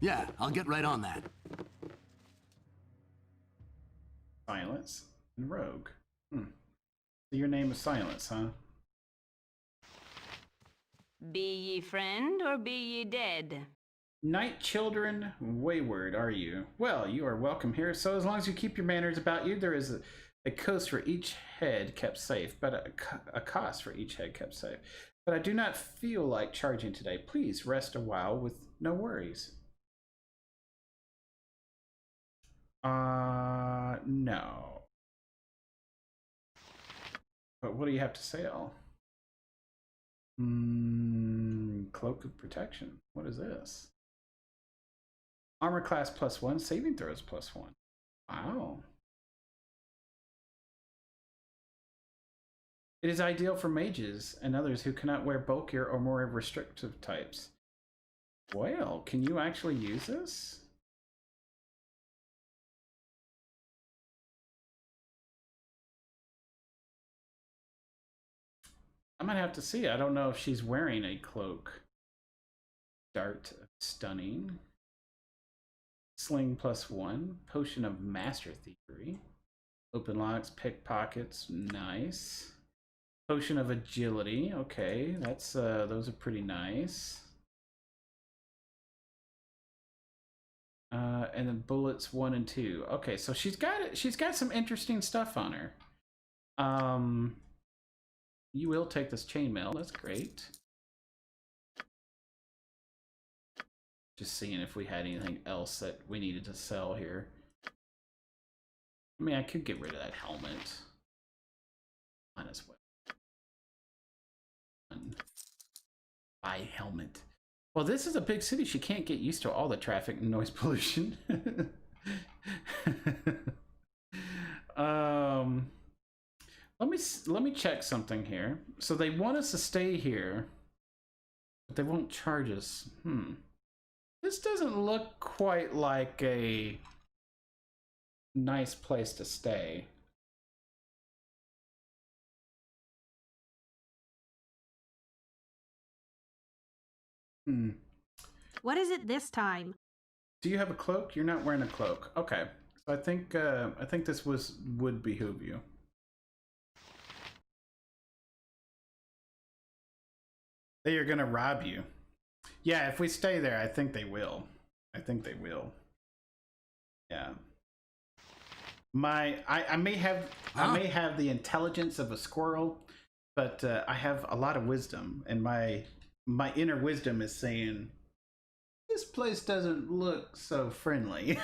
S7: Yeah, I'll get right on that.
S1: Silence and Rogue. So your name is Silence, huh?
S6: Be ye friend or be ye dead?
S1: Night children, wayward are you? Well, you are welcome here, so as long as you keep your manners about you, there is a cost for each head kept safe, but a cost for each head kept safe. But I do not feel like charging today. Please rest a while with no worries. No. But what do you have to sell? Cloak of Protection. What is this? Armor class +1, saving throws +1. Wow. It is ideal for mages and others who cannot wear bulkier or more restrictive types. Well, can you actually use this? I might have to see. I don't know if she's wearing a cloak. Dart of Stunning. Sling +1. Potion of Master Thievery. Open locks, pickpockets. Nice. Potion of Agility. Okay, that's those are pretty nice. And then bullets 1 and 2. Okay, so she's got some interesting stuff on her. You will take this chainmail. That's great. Just seeing if we had anything else that we needed to sell here. I mean, I could get rid of that helmet. Might as well. Buy helmet. Well, this is a big city. She can't get used to all the traffic and noise pollution. Let me check something here. So they want us to stay here, but they won't charge us. This doesn't look quite like a nice place to stay.
S5: What is it this time?
S1: Do you have a cloak? You're not wearing a cloak. Okay. So I think this would behoove you. They are gonna rob you. Yeah, if we stay there, I think they will. I think they will. Yeah. I may have the intelligence of a squirrel, but I have a lot of wisdom, and my inner wisdom is saying this place doesn't look so friendly.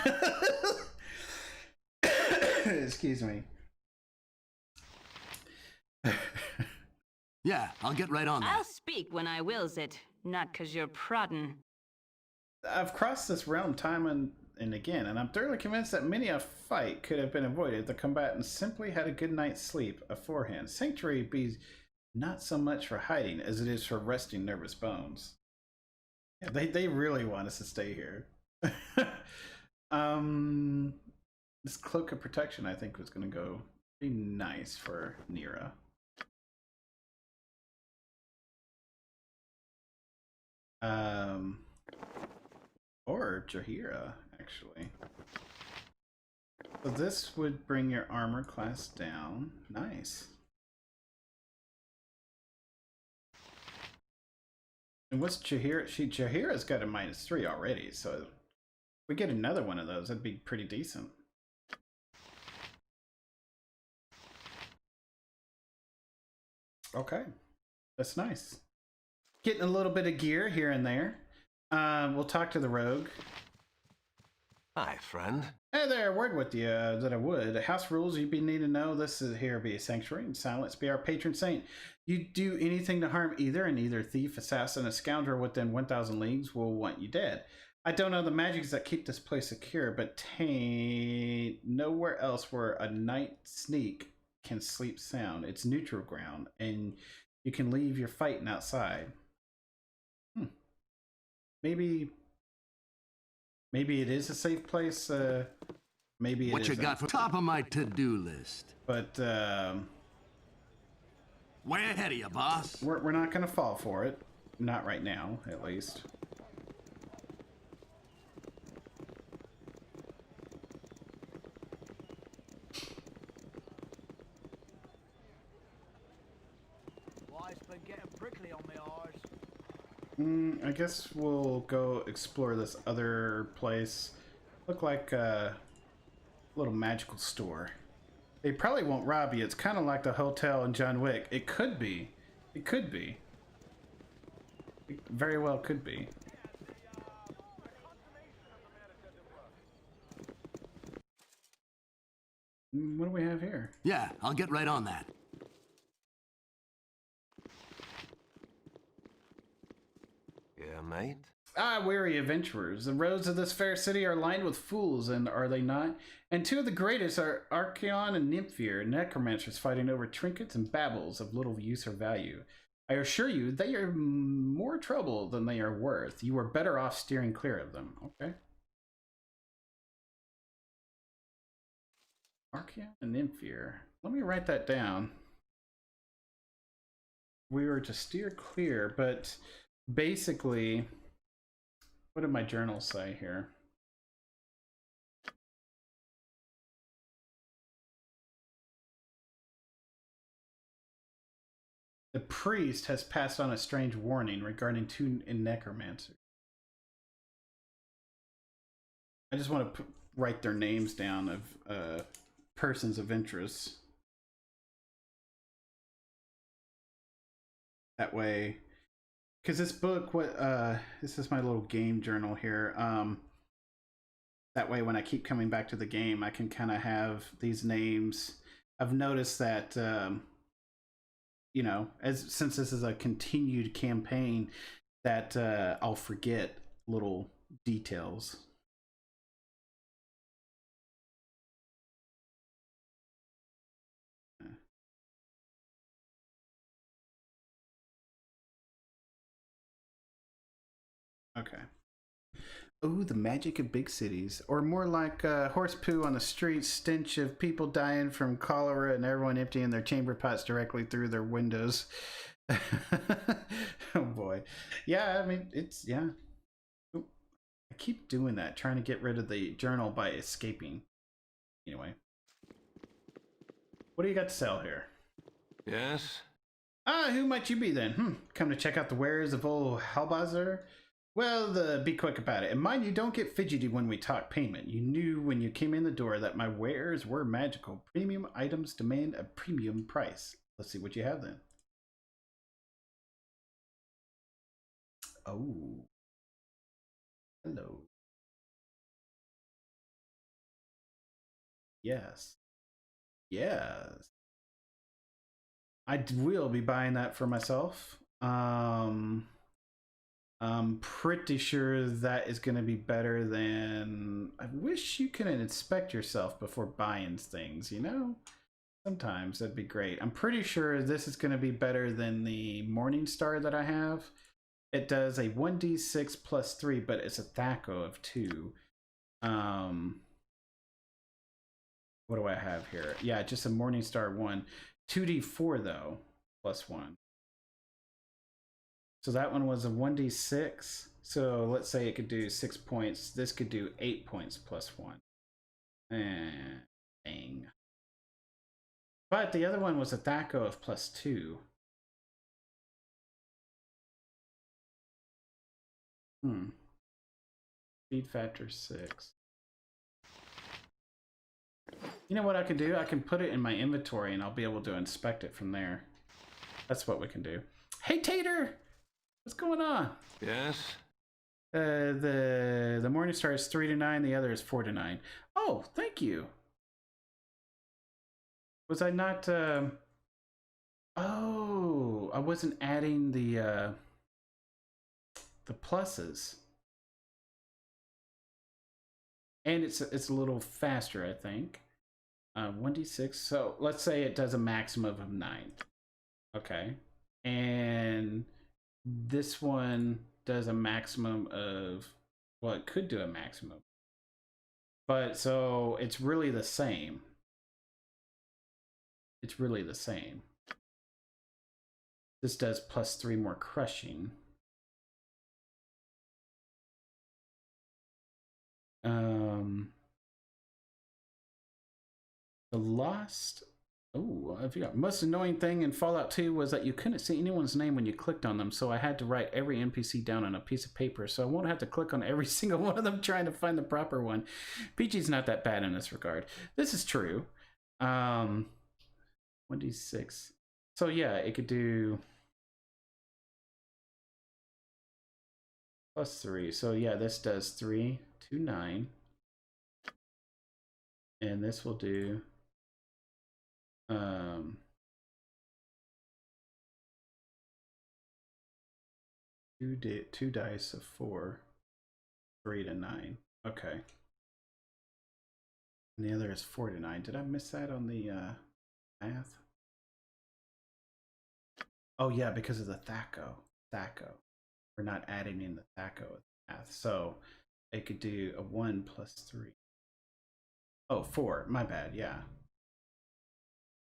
S1: Excuse me.
S7: Yeah, I'll get right on that.
S6: I'll speak when I wills it, not 'cause you're prodding.
S1: I've crossed this realm time and again, and I'm thoroughly convinced that many a fight could have been avoided if the combatants simply had a good night's sleep aforehand. Sanctuary be not so much for hiding as it is for resting nervous bones. Yeah, they really want us to stay here. This Cloak of Protection, I think, was going to go be nice for Nira. Or Jahira, actually. So this would bring your armor class down. Nice. And what's Jahira? Jahira's got a -3 already, so if we get another one of those, that'd be pretty decent. Okay, that's nice. Getting a little bit of gear here and there. We'll talk to the rogue.
S8: Hi, friend.
S1: Hey there, word with you that I would. House rules you be need to know. This is here be a sanctuary, and silence be our patron saint. You do anything to harm either, and either thief, assassin, a scoundrel within 1,000 leagues will want you dead. I don't know the magics that keep this place secure, but tain't nowhere else where a night sneak can sleep sound. It's neutral ground, and you can leave your fighting outside. Maybe it is a safe place. Maybe it
S7: what you
S1: isn't.
S7: got for top of my to-do list?
S1: But
S7: way ahead of you, boss.
S1: We're not gonna fall for it. Not right now, at least.
S4: Why, it's been getting prickly on my arse.
S1: I guess we'll go explore this other place. Look like a little magical store. They probably won't rob you. It's kind of like the hotel in John Wick. It could be. It could be. It very well could be.
S7: Yeah, I'll get right on that.
S8: Yeah, mate?
S1: Ah, weary adventurers, the roads of this fair city are lined with fools, and are they not? And two of the greatest are Archeon and Nymphere, necromancers fighting over trinkets and babbles of little use or value. I assure you, they are more trouble than they are worth. You are better off steering clear of them. Okay. Archeon and Nymphere. Let me write that down. We were to steer clear, but basically, what did my journal say here? The priest has passed on a strange warning regarding two necromancers. I just want to write their names down of persons of interest. That way, because this book, this is my little game journal here. That way, when I keep coming back to the game, I can kind of have these names. I've noticed that, you know, since this is a continued campaign, that I'll forget little details. Okay. Oh, the magic of big cities. Or more like horse poo on the streets, stench of people dying from cholera and everyone emptying their chamber pots directly through their windows. Oh boy. Yeah, I mean, it's, yeah. Ooh, I keep doing that, trying to get rid of the journal by escaping. Anyway. What do you got to sell here?
S8: Yes?
S1: Ah, who might you be then? Come to check out the wares of old Halbazar? Well, be quick about it. And mind you, don't get fidgety when we talk payment. You knew when you came in the door that my wares were magical. Premium items demand a premium price. Let's see what you have then. Oh. Hello. Yes. Yes. I will be buying that for myself. I'm pretty sure that is going to be better than... I wish you could inspect yourself before buying things, you know? Sometimes that'd be great. I'm pretty sure this is going to be better than the Morning Star that I have. It does a 1d6 plus 3, but it's a THACO of 2. What do I have here? Yeah, just a Morning Star 1. 2d4 though, plus 1. So that one was a 1d6. So let's say it could do 6 points. This could do 8 points plus 1. Dang. But the other one was a THACO of plus 2. Speed factor 6. You know what I can do? I can put it in my inventory and I'll be able to inspect it from there. That's what we can do. Hey, Tater! What's going on?
S8: Yes?
S1: The Morning Star is 3 to 9, the other is 4 to 9. Oh, thank you. Was I not oh, I wasn't adding the pluses. And it's a little faster, I think. 1d6. So let's say it does a maximum of 9. Okay. And this one does a maximum of, well, it could do a maximum. But so it's really the same. It's really the same. This does plus 3 more crushing. The Lost. Oh, I forgot. Most annoying thing in Fallout 2 was that you couldn't see anyone's name when you clicked on them, so I had to write every NPC down on a piece of paper, so I won't have to click on every single one of them trying to find the proper one. PG's not that bad in this regard. This is true. 1d6. So yeah, it could do plus 3. So yeah, this does 3 to 9. And this will do Um, two dice of 4, 3 to 9. Okay. And the other is 4 to 9. Did I miss that on the math? Oh yeah, because of the Thaco. We're not adding in the Thaco math. So it could do a 1 plus 3. Oh, 4. My bad. Yeah.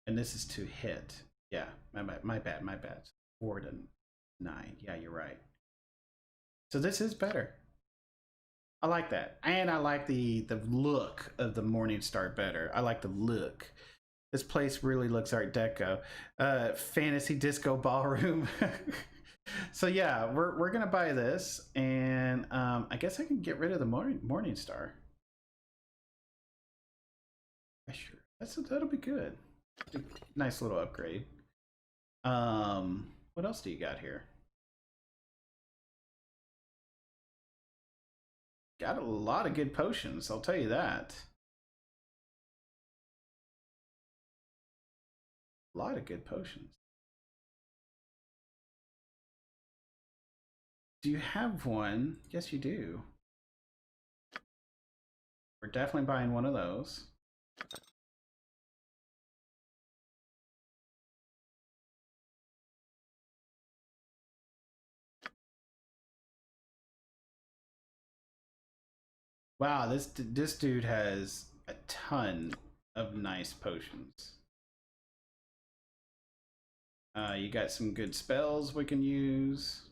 S1: And this is to hit. Yeah. My bad. 4 to 9. Yeah, you're right. So this is better. I like that. And I like the look of the Morningstar better. I like the look. This place really looks Art Deco. Fantasy Disco Ballroom. So yeah, we're gonna buy this, and I guess I can get rid of the Morningstar. Sure, that'll be good. Nice little upgrade. What else do you got here? Got a lot of good potions, I'll tell you that. A lot of good potions. Do you have one? Yes, you do. We're definitely buying one of those. Wow, this dude has a ton of nice potions. You got some good spells we can use.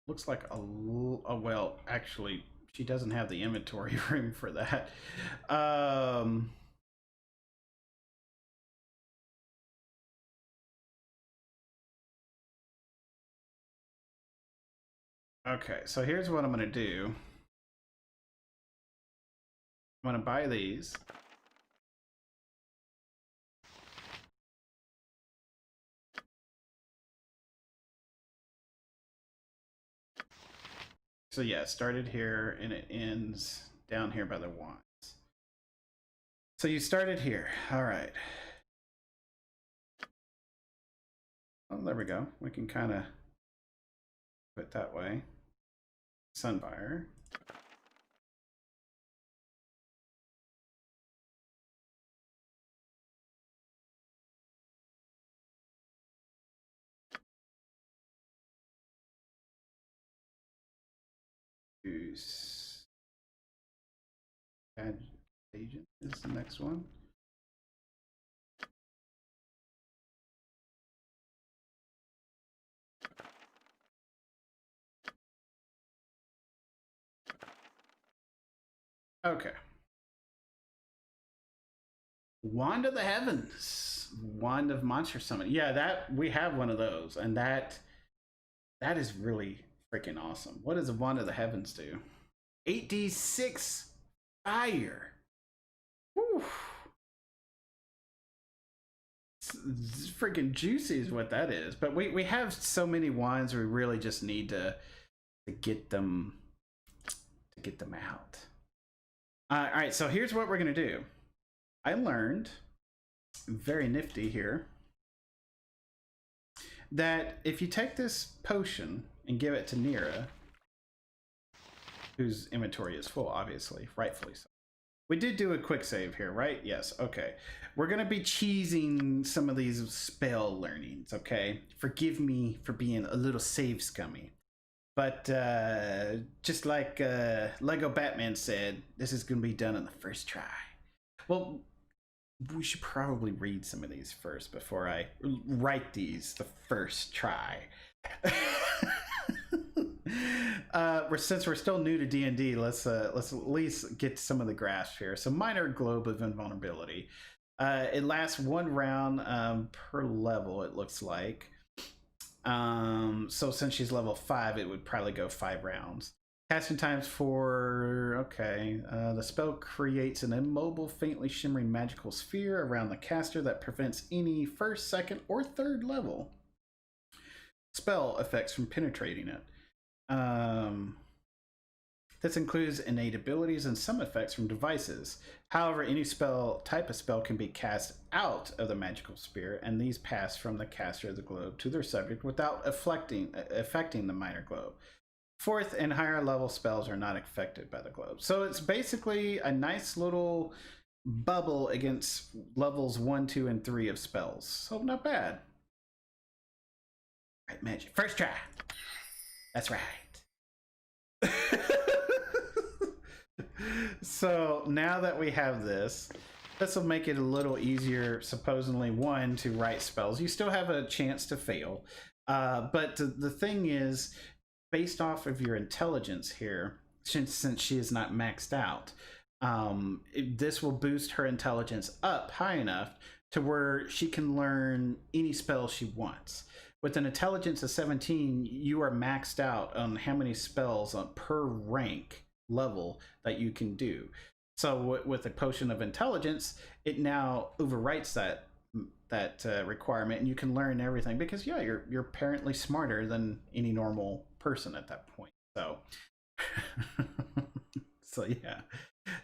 S1: Looks like oh, well, actually, she doesn't have the inventory room for that. Okay, so here's what I'm gonna do. I'm gonna buy these. So yeah, it started here and it ends down here by the wands. So you started here. All right. Oh, there we go. We can kind of put it that way. Sunfire. Agent is the next one. Okay. Wand of the Heavens. Wand of Monster Summon. Yeah, that we have one of those, and that is really freaking awesome. What does a Wand of the Heavens do? 8d6 fire. Whew. It's freaking juicy is what that is. But we have so many wands, we really just need to get them out. All right, so here's what we're gonna do. I learned, very nifty here, that if you take this potion and give it to Nira, whose inventory is full, obviously, rightfully so. We did do a quick save here, right? Yes, okay. We're gonna be cheesing some of these spell learnings, okay? Forgive me for being a little save scummy. But just like Lego Batman said, this is gonna be done on the first try. Well, we should probably read some of these first before I write these the first try. Since we're still new to D&D, let's at least get some of the grasp here. So minor globe of invulnerability. It lasts 1 round per level, it looks like. So since she's level 5, it would probably go 5 rounds. Casting times for, okay. The spell creates an immobile, faintly shimmering magical sphere around the caster that prevents any first, second, or third level spell effects from penetrating it. This includes innate abilities and some effects from devices. However, any type of spell can be cast out of the magical sphere, and these pass from the caster of the globe to their subject without affecting the minor globe. Fourth and higher level spells are not affected by the globe. So it's basically a nice little bubble against levels 1, 2, and 3 of spells. So not bad. All right, magic. First try. That's right. So now that we have this will make it a little easier, supposedly, one, to write spells. You still have a chance to fail. But the thing is, based off of your intelligence here, since she is not maxed out, this will boost her intelligence up high enough to where she can learn any spell she wants. With an intelligence of 17, you are maxed out on how many spells per rank level that you can do. So with a potion of intelligence, it now overwrites that requirement, and you can learn everything because you're apparently smarter than any normal person at that point. So so yeah,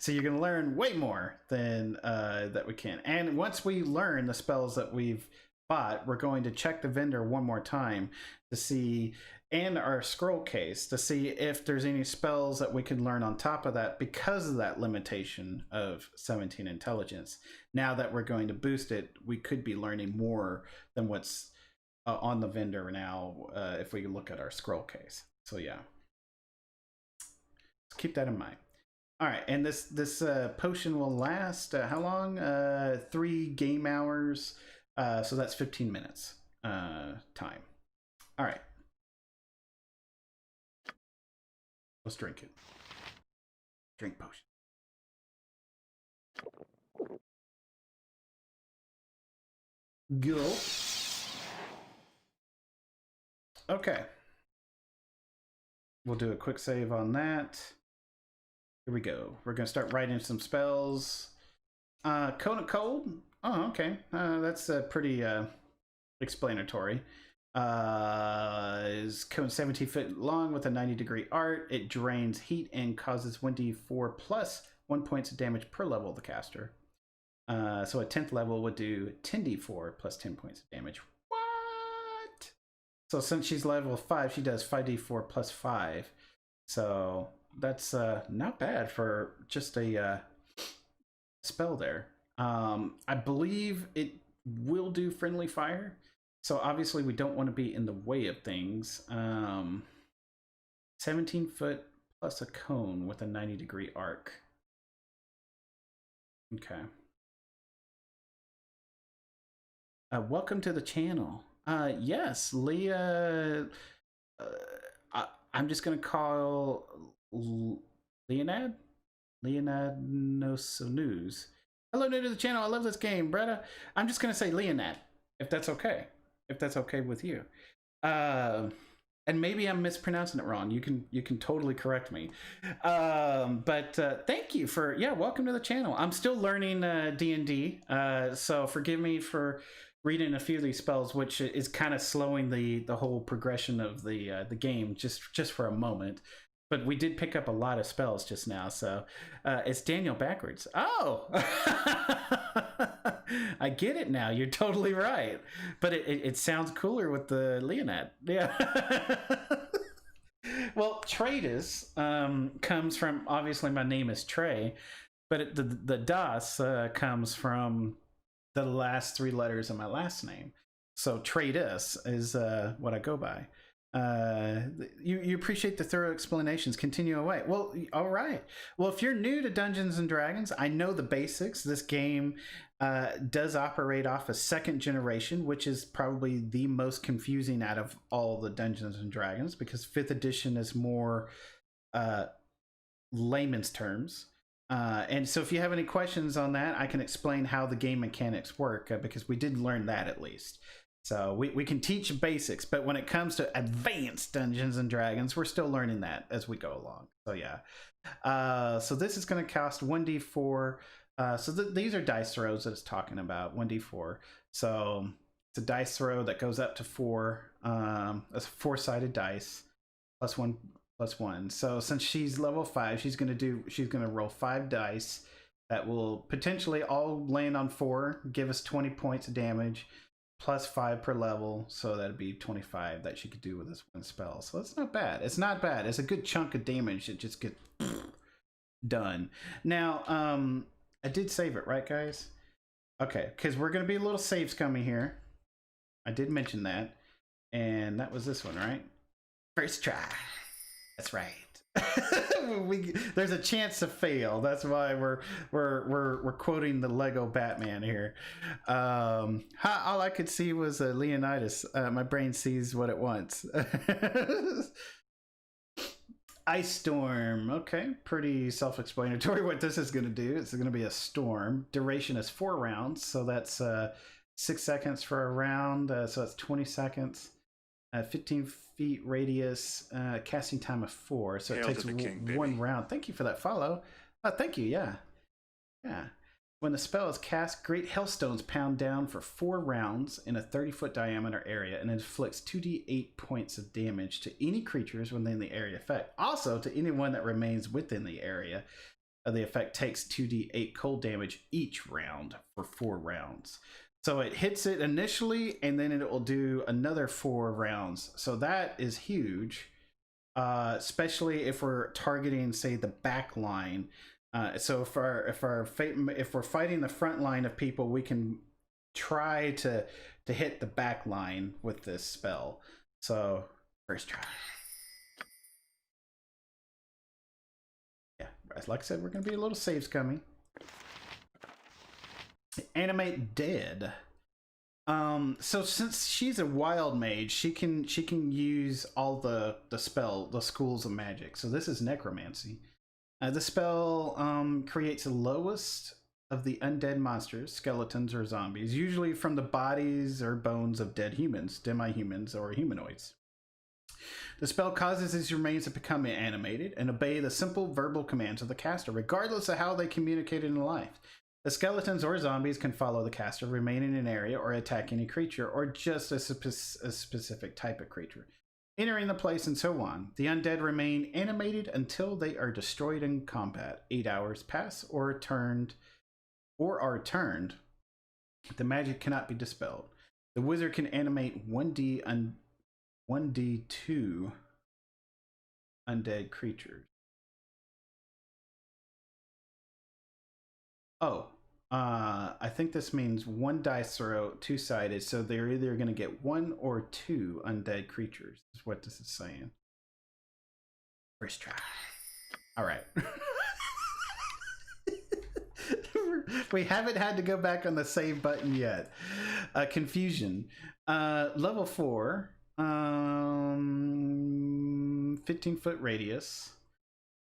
S1: so you're gonna learn way more than that we can. And once we learn the spells that we've bought, we're going to check the vendor one more time to see, and our scroll case, to see if there's any spells that we can learn on top of that because of that limitation of 17 intelligence. Now that we're going to boost it, we could be learning more than what's on the vendor now if we look at our scroll case. So yeah, let's keep that in mind. All right, and this potion will last how long? 3 game hours. So that's 15 minutes time. All right. Let's drink it. Drink potion. Go. Okay. We'll do a quick save on that. Here we go. We're going to start writing some spells. Cone of Cold. Oh, okay. That's pretty explanatory. Is cone 17 feet long with a 90-degree art. It drains heat and causes 1d4 plus 1 points of damage per level of the caster. So a 10th level would do 10d4 plus 10 points of damage. What? So since she's level 5, she does 5d4 plus 5. So that's not bad for just a spell there. I believe it will do friendly fire. So obviously we don't want to be in the way of things. 17 foot plus a cone with a 90-degree arc. Okay. Welcome to the channel. Yes, Leah. I'm just going to call Leonad? Leonad News. Hello, new to the channel. I love this game, Bretta. I'm just going to say Leonad, if that's okay. If that's okay with you. And maybe I'm mispronouncing it wrong. You can totally correct me. But thank you for, welcome to the channel. I'm still learning D&D, so forgive me for reading a few of these spells, which is kind of slowing the whole progression of the game just for a moment. But we did pick up a lot of spells just now, so it's Daniel backwards. Oh, I get it now. You're totally right. But it sounds cooler with the Leonad. Yeah. Well, Tradus comes from, obviously my name is Trey, but the Das comes from the last 3 letters of my last name. So Tradus is what I go by. You appreciate the thorough explanations. Continue away. Well, all right. Well, if you're new to Dungeons and Dragons, I know the basics. This game does operate off a 2nd generation, which is probably the most confusing out of all the Dungeons and Dragons, because 5th edition is more layman's terms. And so if you have any questions on that, I can explain how the game mechanics work, because we did learn that at least. So we can teach basics, but when it comes to advanced Dungeons and Dragons, we're still learning that as we go along. So yeah. So this is going to cost 1d4. So these are dice throws that it's talking about, 1d4. So it's a dice throw that goes up to 4. That's a 4-sided dice, +1, +1. So since she's level 5, she's gonna roll 5 dice that will potentially all land on 4, give us 20 points of damage, +5 per level. So that'd be 25 that she could do with this one spell. So it's not bad. It's not bad. It's a good chunk of damage that just gets done. Now, I did save it, right, guys? Okay, because we're gonna be a little save scummy here. I did mention that, and that was this one, right? First try. That's right. There's a chance to fail. That's why we're quoting the Lego Batman here. All I could see was Leonidas. My brain sees what it wants. Ice storm. Okay, pretty self-explanatory what this is going to do. It's going to be a storm. Duration is 4 rounds, so that's 6 seconds for a round. So that's 20 seconds. 15 feet radius. Casting time of 4. So it takes one round. Thank you for that follow. Thank you. Yeah. When the spell is cast, great hailstones pound down for 4 rounds in a 30-foot diameter area and inflicts 2d8 points of damage to any creatures within the area effect. Also, to anyone that remains within the area, the effect takes 2d8 cold damage each round for 4 rounds. So it hits it initially, and then it will do another 4 rounds. So that is huge, especially if we're targeting, say, the back line. So if we're fighting the front line of people, we can try to hit the back line with this spell. So first try. Yeah, like I said, we're gonna be a little saves coming. Animate dead. So since she's a wild mage, she can use all the schools of magic. So this is necromancy. The spell creates the lowest of the undead monsters, skeletons or zombies, usually from the bodies or bones of dead humans, demi-humans, or humanoids. The spell causes these remains to become animated and obey the simple verbal commands of the caster, regardless of how they communicated in life. The skeletons or zombies can follow the caster, remain in an area, or attack any creature, or just a specific type of creature, entering the place and so on. The undead remain animated until they are destroyed in combat. 8 hours pass or are turned. The magic cannot be dispelled. The wizard can animate 1d2 undead creatures. Oh, I think this means 1 dice throw, 2-sided, so they're either going to get 1 or 2 undead creatures, is what this is saying. First try. All right. We haven't had to go back on the save button yet. Confusion. Level 4. 15-foot radius.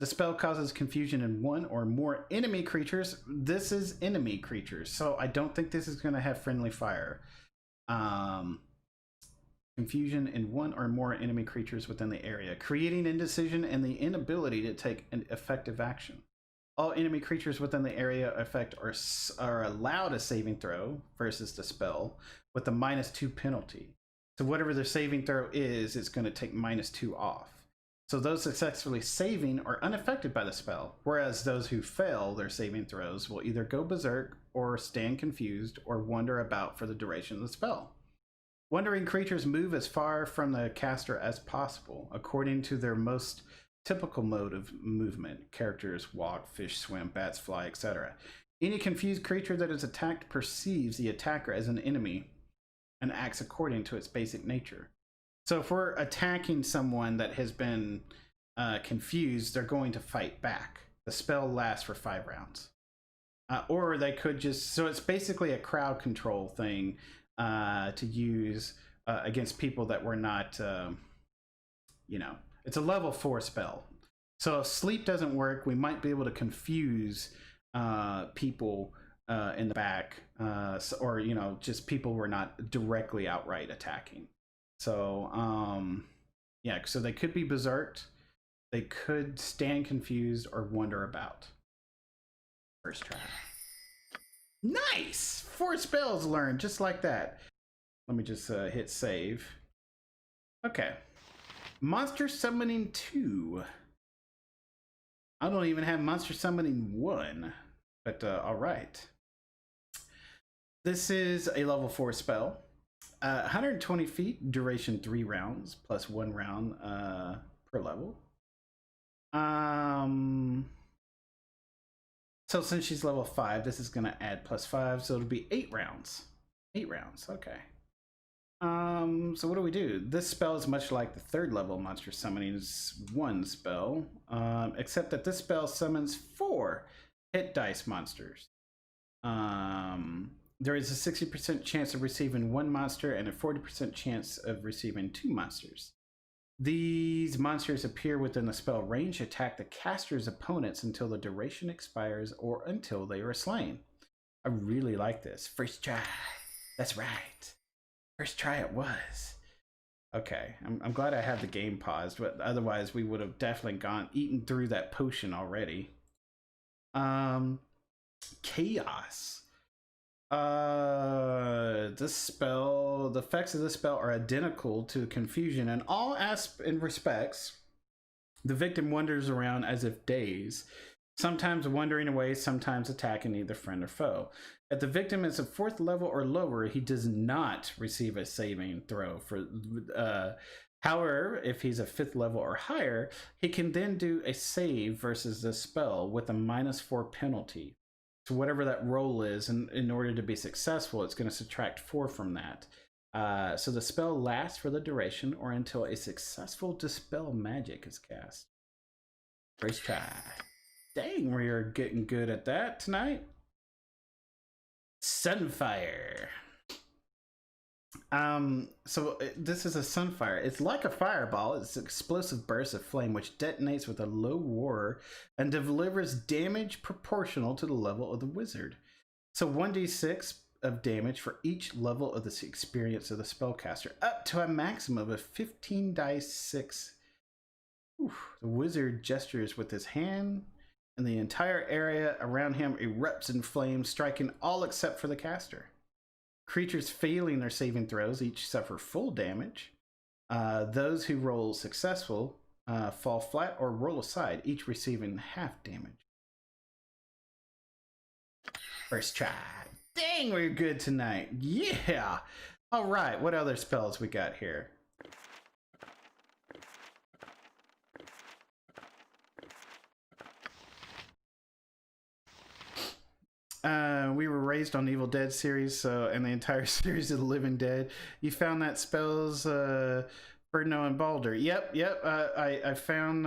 S1: The spell causes confusion in 1 or more enemy creatures. This is enemy creatures, so I don't think this is going to have friendly fire. Confusion in 1 or more enemy creatures within the area, creating indecision and the inability to take an effective action. All enemy creatures within the area effect are allowed a saving throw versus the spell with a -2 penalty. So whatever their saving throw is, it's going to take -2 off. So those successfully saving are unaffected by the spell, whereas those who fail their saving throws will either go berserk or stand confused or wander about for the duration of the spell. Wandering creatures move as far from the caster as possible, according to their most typical mode of movement. Characters walk, fish swim, bats fly, etc. Any confused creature that is attacked perceives the attacker as an enemy and acts according to its basic nature. So if we're attacking someone that has been confused, they're going to fight back. The spell lasts for 5 rounds. Or they could just... So it's basically a crowd control thing to use against people that were not... It's a level 4 spell. So if sleep doesn't work, we might be able to confuse people in the back or you know, just people were not directly outright attacking. So yeah, so they could be berserked, they could stand confused or wander about. First try. Nice! 4 spells learned just like that. Let me just hit save. Okay. Monster Summoning 2. I don't even have Monster Summoning 1, but alright. This is a level 4 spell. 120 feet, duration 3 rounds, plus 1 round per level. So since she's level 5, this is gonna add plus 5, so it'll be 8 rounds. 8 rounds, okay. So what do we do? This spell is much like the 3rd level Monster Summoning 1 spell, except that this spell summons 4 hit dice monsters. There is a 60% chance of receiving 1 monster and a 40% chance of receiving 2 monsters. These monsters appear within the spell range, attack the caster's opponents until the duration expires or until they are slain. I really like this. First try. That's right. First try it was. Okay, I'm glad I have the game paused, but otherwise we would have definitely eaten through that potion already. Chaos. This spell, the effects of this spell are identical to confusion in all respects. The victim wanders around as if dazed, sometimes wandering away, sometimes attacking either friend or foe. If the victim is a 4th level or lower, he does not receive a saving throw. However, if he's a 5th level or higher, he can then do a save versus this spell with a -4 penalty. So whatever that roll is, in order to be successful, it's going to subtract 4 from that. So the spell lasts for the duration or until a successful dispel magic is cast. First try. Dang, we are getting good at that tonight. Sunfire. So this is a sunfire. It's like a fireball. It's an explosive burst of flame which detonates with a low roar and delivers damage proportional to the level of the wizard. So 1d6 of damage for each level of the experience of the spellcaster, up to a maximum of 15 dice 6. Oof. The wizard gestures with his hand, and the entire area around him erupts in flames, striking all except for the caster. Creatures failing their saving throws each suffer full damage. Those who roll successful fall flat or roll aside, each receiving half damage. First try. Dang, we're good tonight. Yeah. All right, what other spells we got here? We were raised on Evil Dead series, and the entire series of The Living Dead. You found that spells Ferdinand and Baldur. Yep. I found.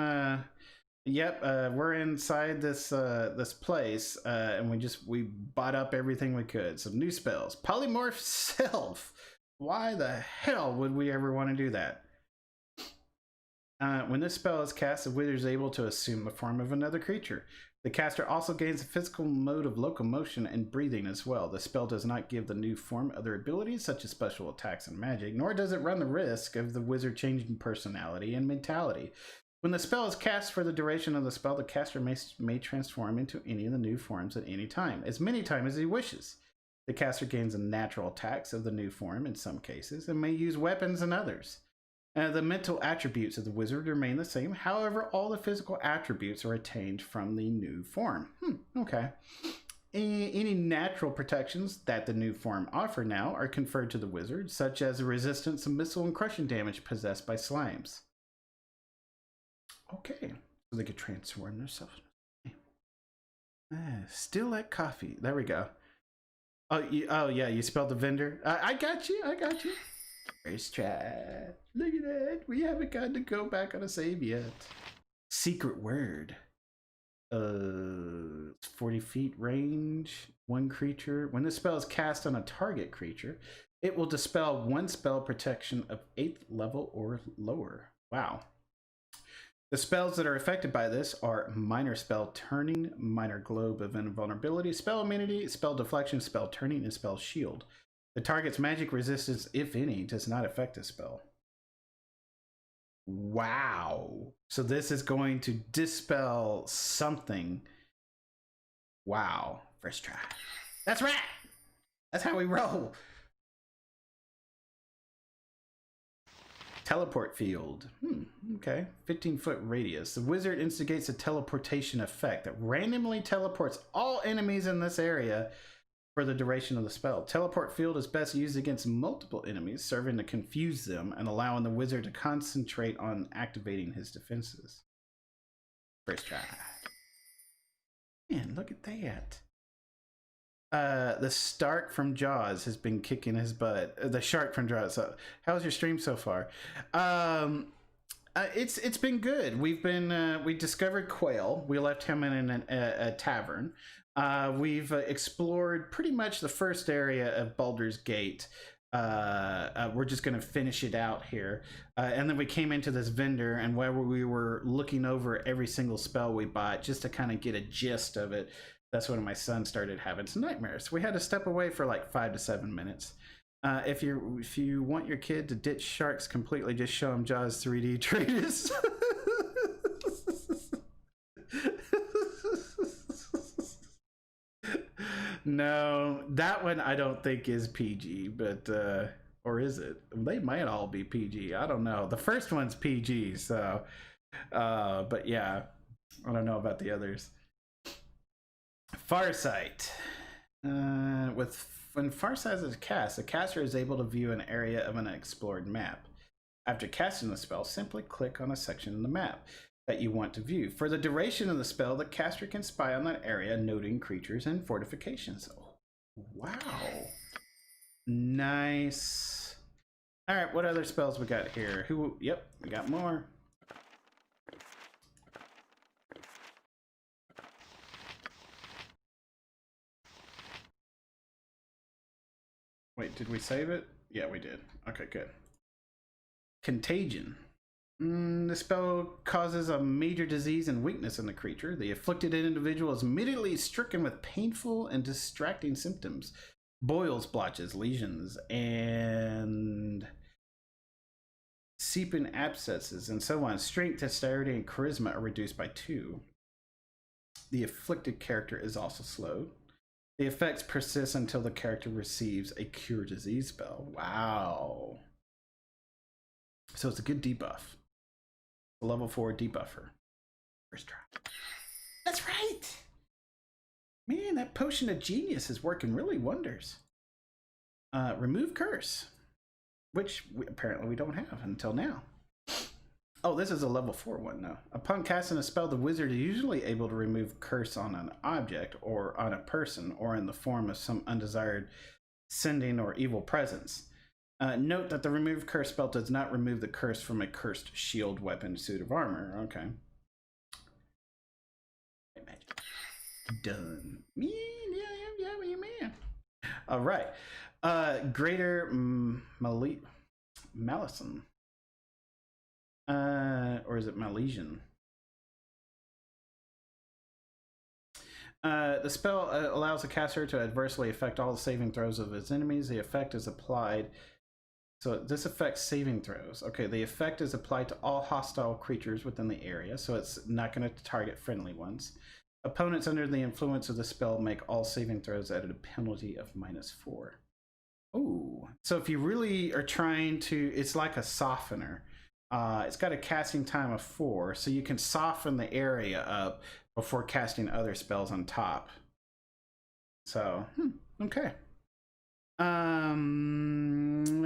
S1: We're inside this place, and we bought up everything we could. Some new spells. Polymorph Self. Why the hell would we ever want to do that? When this spell is cast, the wizard is able to assume the form of another creature. The caster also gains a physical mode of locomotion and breathing as well. The spell does not give the new form other abilities such as special attacks and magic, nor does it run the risk of the wizard changing personality and mentality. When the spell is cast for the duration of the spell, the caster may transform into any of the new forms at any time, as many times as he wishes. The caster gains natural attacks of the new form in some cases, and may use weapons in others. The mental attributes of the wizard remain the same. However, all the physical attributes are attained from the new form. Okay. Any natural protections that the new form offer now are conferred to the wizard, such as the resistance to missile and crushing damage possessed by slimes. Okay. So they could transform themselves. Still like coffee. There we go. Oh yeah, you spelled the vendor. I got you. First try. Look at that. We haven't got to go back on a save yet. Secret word. 40 feet range. 1 creature. When this spell is cast on a target creature, it will dispel 1 spell protection of 8th level or lower. Wow. The spells that are affected by this are minor spell turning, minor globe of invulnerability, spell immunity, spell deflection, spell turning, and spell shield. The target's magic resistance, if any, does not affect the spell. Wow. So this is going to dispel something. Wow. First try. That's right. That's how we roll. Teleport field. Okay. 15-foot radius. The wizard instigates a teleportation effect that randomly teleports all enemies in this area for the duration of the spell. Teleport field is best used against multiple enemies, serving to confuse them and allowing the wizard to concentrate on activating his defenses. First try. Man, look at that. The Stark from Jaws has been kicking his butt. The shark from Jaws. How's your stream so far? It's been good. We discovered Quail. We left him in a tavern. We've explored pretty much the first area of Baldur's Gate. We're just going to finish it out here. And then we came into this vendor, and where we were looking over every single spell we bought just to kind of get a gist of it. That's when my son started having some nightmares. We had to step away for like 5 to 7 minutes. If you want your kid to ditch sharks completely, just show him Jaws 3D treatise. No, that one I don't think is PG, but or is it? They might all be PG. I don't know. The first one's PG, so but yeah, I don't know about the others. Farsight. When Farsight is cast, the caster is able to view an area of an explored map. After casting the spell, simply click on a section in the map that you want to view. For the duration of the spell, the caster can spy on that area, noting creatures and fortifications. Oh, wow. Nice. All right, what other spells we got here? Yep, we got more. Wait, did we save it? Yeah, we did. Okay, good. Contagion. The spell causes a major disease and weakness in the creature. The afflicted individual is immediately stricken with painful and distracting symptoms. Boils, blotches, lesions, and seeping abscesses, and so on. Strength, dexterity, and charisma are reduced by 2. The afflicted character is also slowed. The effects persist until the character receives a cure disease spell. Wow. So it's a good debuff. A level 4 debuffer. First try. That's right! Man, that potion of genius is working really wonders. Remove curse. Which apparently we don't have until now. Oh, this is a level 4 one now. Upon casting a spell, the wizard is usually able to remove curse on an object or on a person or in the form of some undesired sending or evil presence. Note that the remove curse spell does not remove the curse from a cursed shield, weapon, suit of armor. Okay. Done. Yeah. All right. Greater Malison. Or is it Malesian? The spell allows the caster to adversely affect all the saving throws of his enemies. The effect is applied. So this affects saving throws. Okay, the effect is applied to all hostile creatures within the area, so it's not going to target friendly ones. Opponents under the influence of the spell make all saving throws at a penalty of -4. Ooh, so if you really are trying to, it's like a softener. It's got a casting time of 4, so you can soften the area up before casting other spells on top. So, okay.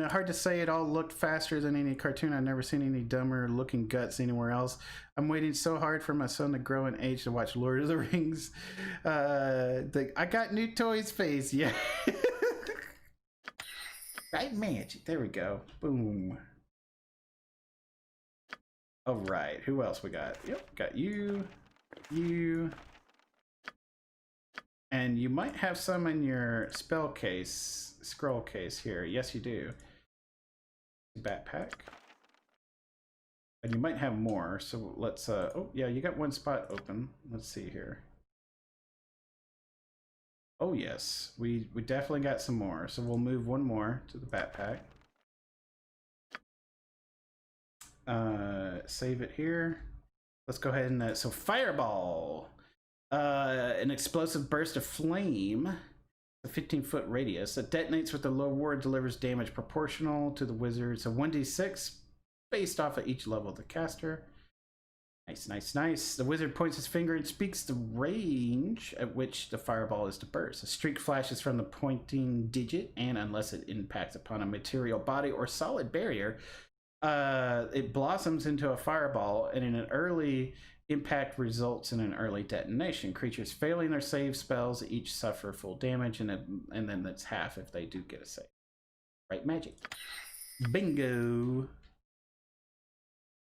S1: Hard to say. It all looked faster than any cartoon. I've never seen any dumber looking guts anywhere else. I'm waiting so hard for my son to grow in age to watch Lord of the Rings. I got new toys face. Yeah. Right magic. There we go. Boom. All right. Who else we got? Yep. Got you. You. And you might have some in your spell case, scroll case here. Yes, you do. Backpack. And you might have more, so let's oh yeah, you got one spot open. Let's see here. Oh yes, we definitely got some more, so we'll move one more to the backpack. Save it here. Let's go ahead and so fireball, an explosive burst of flame, a 15-foot radius that detonates with a low ward, delivers damage proportional to the wizard. So 1d6 based off of each level of the caster. Nice, nice, nice. The wizard points his finger and speaks the range at which the fireball is to burst. A streak flashes from the pointing digit, and unless it impacts upon a material body or solid barrier, it blossoms into a fireball, and in an early impact results in an early detonation. Creatures failing their save spells each suffer full damage, and then that's half if they do get a save. Right, magic. Bingo.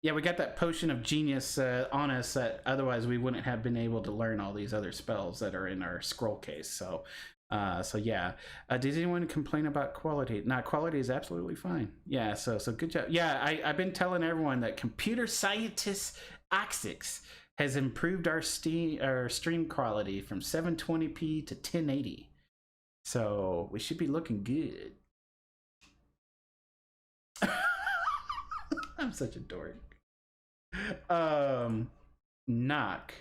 S1: Yeah, we got that potion of genius on us that otherwise we wouldn't have been able to learn all these other spells that are in our scroll case. So yeah. Did anyone complain about quality? No, quality is absolutely fine. Yeah, so good job. Yeah, I've been telling everyone that computer scientist Oxix has improved our stream quality from 720p to 1080. So we should be looking good. I'm such a dork. Knock.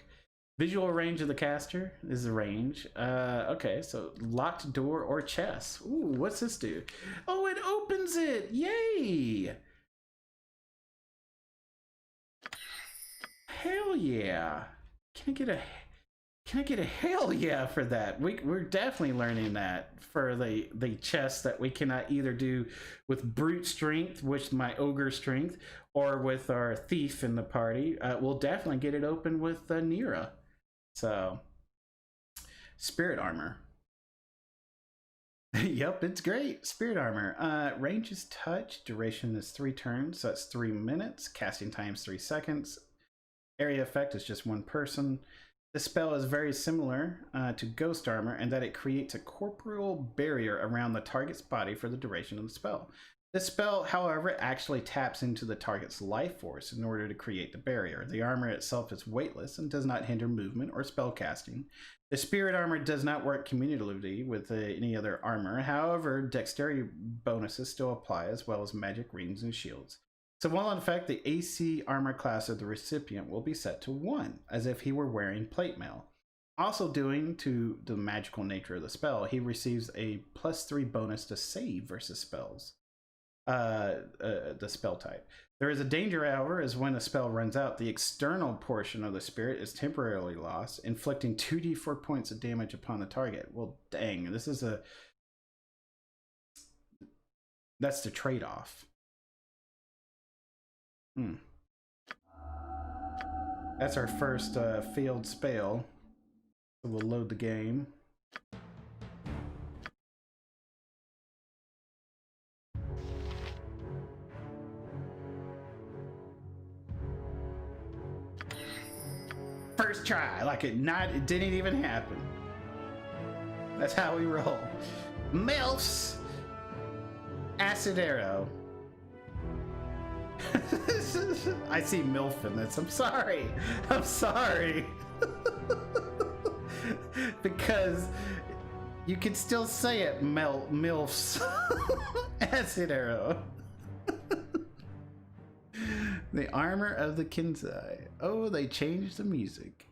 S1: Visual range of the caster is the range. Okay, so locked door or chest. Ooh, what's this do? Oh, it opens it. Yay! Hell yeah! Can I get a hell yeah for that? We're definitely learning that for the chest that we cannot either do with brute strength, with my ogre strength, or with our thief in the party. We'll definitely get it open with Nira. So, spirit armor. Yep, it's great. Spirit armor. Range is touch. Duration is 3 turns, so that's 3 minutes. Casting time is 3 seconds. Area effect is just 1 person. This spell is very similar to Ghost Armor in that it creates a corporeal barrier around the target's body for the duration of the spell. This spell, however, actually taps into the target's life force in order to create the barrier. The armor itself is weightless and does not hinder movement or spell casting. The spirit armor does not work cumulatively with any other armor. However, dexterity bonuses still apply, as well as magic rings and shields. So while in effect, the AC armor class of the recipient will be set to 1, as if he were wearing plate mail. Also due to the magical nature of the spell, he receives a +3 bonus to save versus spells. The spell type. There is a danger, however, is when the spell runs out, the external portion of the spirit is temporarily lost, inflicting 2d4 points of damage upon the target. Well, dang, this is that's the trade-off. That's our first failed spell. So we'll load the game. First try, like it didn't even happen. That's how we roll. MILFs! Acid arrow. I see MILF in this. I'm sorry. Because you can still say it, MILFs. Acid arrow. The armor of the Kinsai. Oh, they changed the music.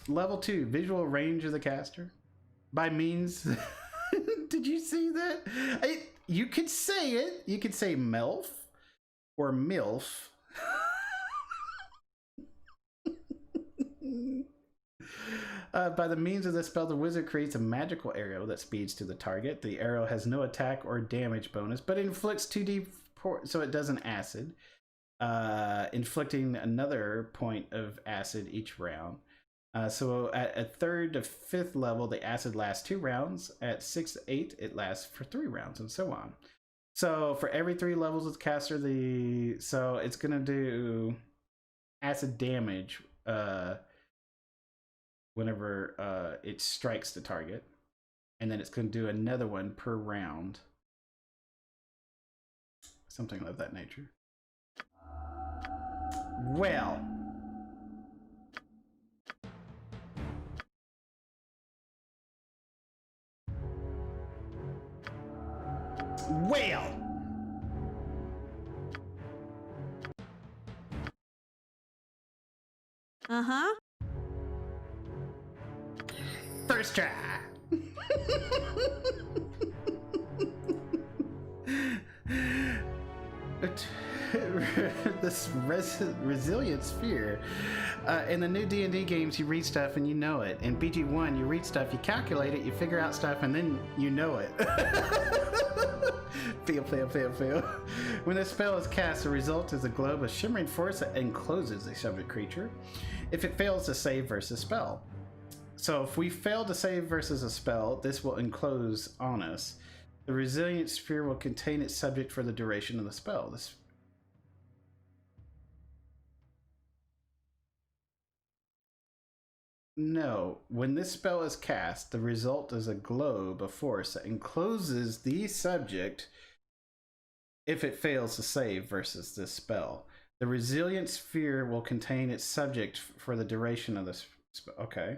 S1: Level 2, visual range of the caster. By means... Did you see that? You could say it. You could say MILF or MILF. By the means of this spell, the wizard creates a magical arrow that speeds to the target. The arrow has no attack or damage bonus, but inflicts 2d4, so it does an acid. Inflicting another point of acid each round. So at a 3rd to 5th level, the acid lasts 2 rounds. At 6th to 8th, it lasts for 3 rounds, and so on. So for every 3 levels of the caster, so it's gonna do acid damage whenever it strikes the target, and then it's gonna do another one per round, something of that nature. Well. Well.
S5: Uh-huh.
S1: First try. This resilient sphere. In the new D&D games, you read stuff and you know it. In BG1, you read stuff, you calculate it, you figure out stuff, and then you know it. Fail. When the spell is cast, the result is a globe of shimmering force that encloses the subject creature if it fails to save versus spell. So if we fail to save versus a spell, this will enclose on us. The resilient sphere will contain its subject for the duration of the spell. No, when this spell is cast, the result is a globe of force that encloses the subject if it fails to save versus this spell. The resilient sphere will contain its subject for the duration of this spell. Okay.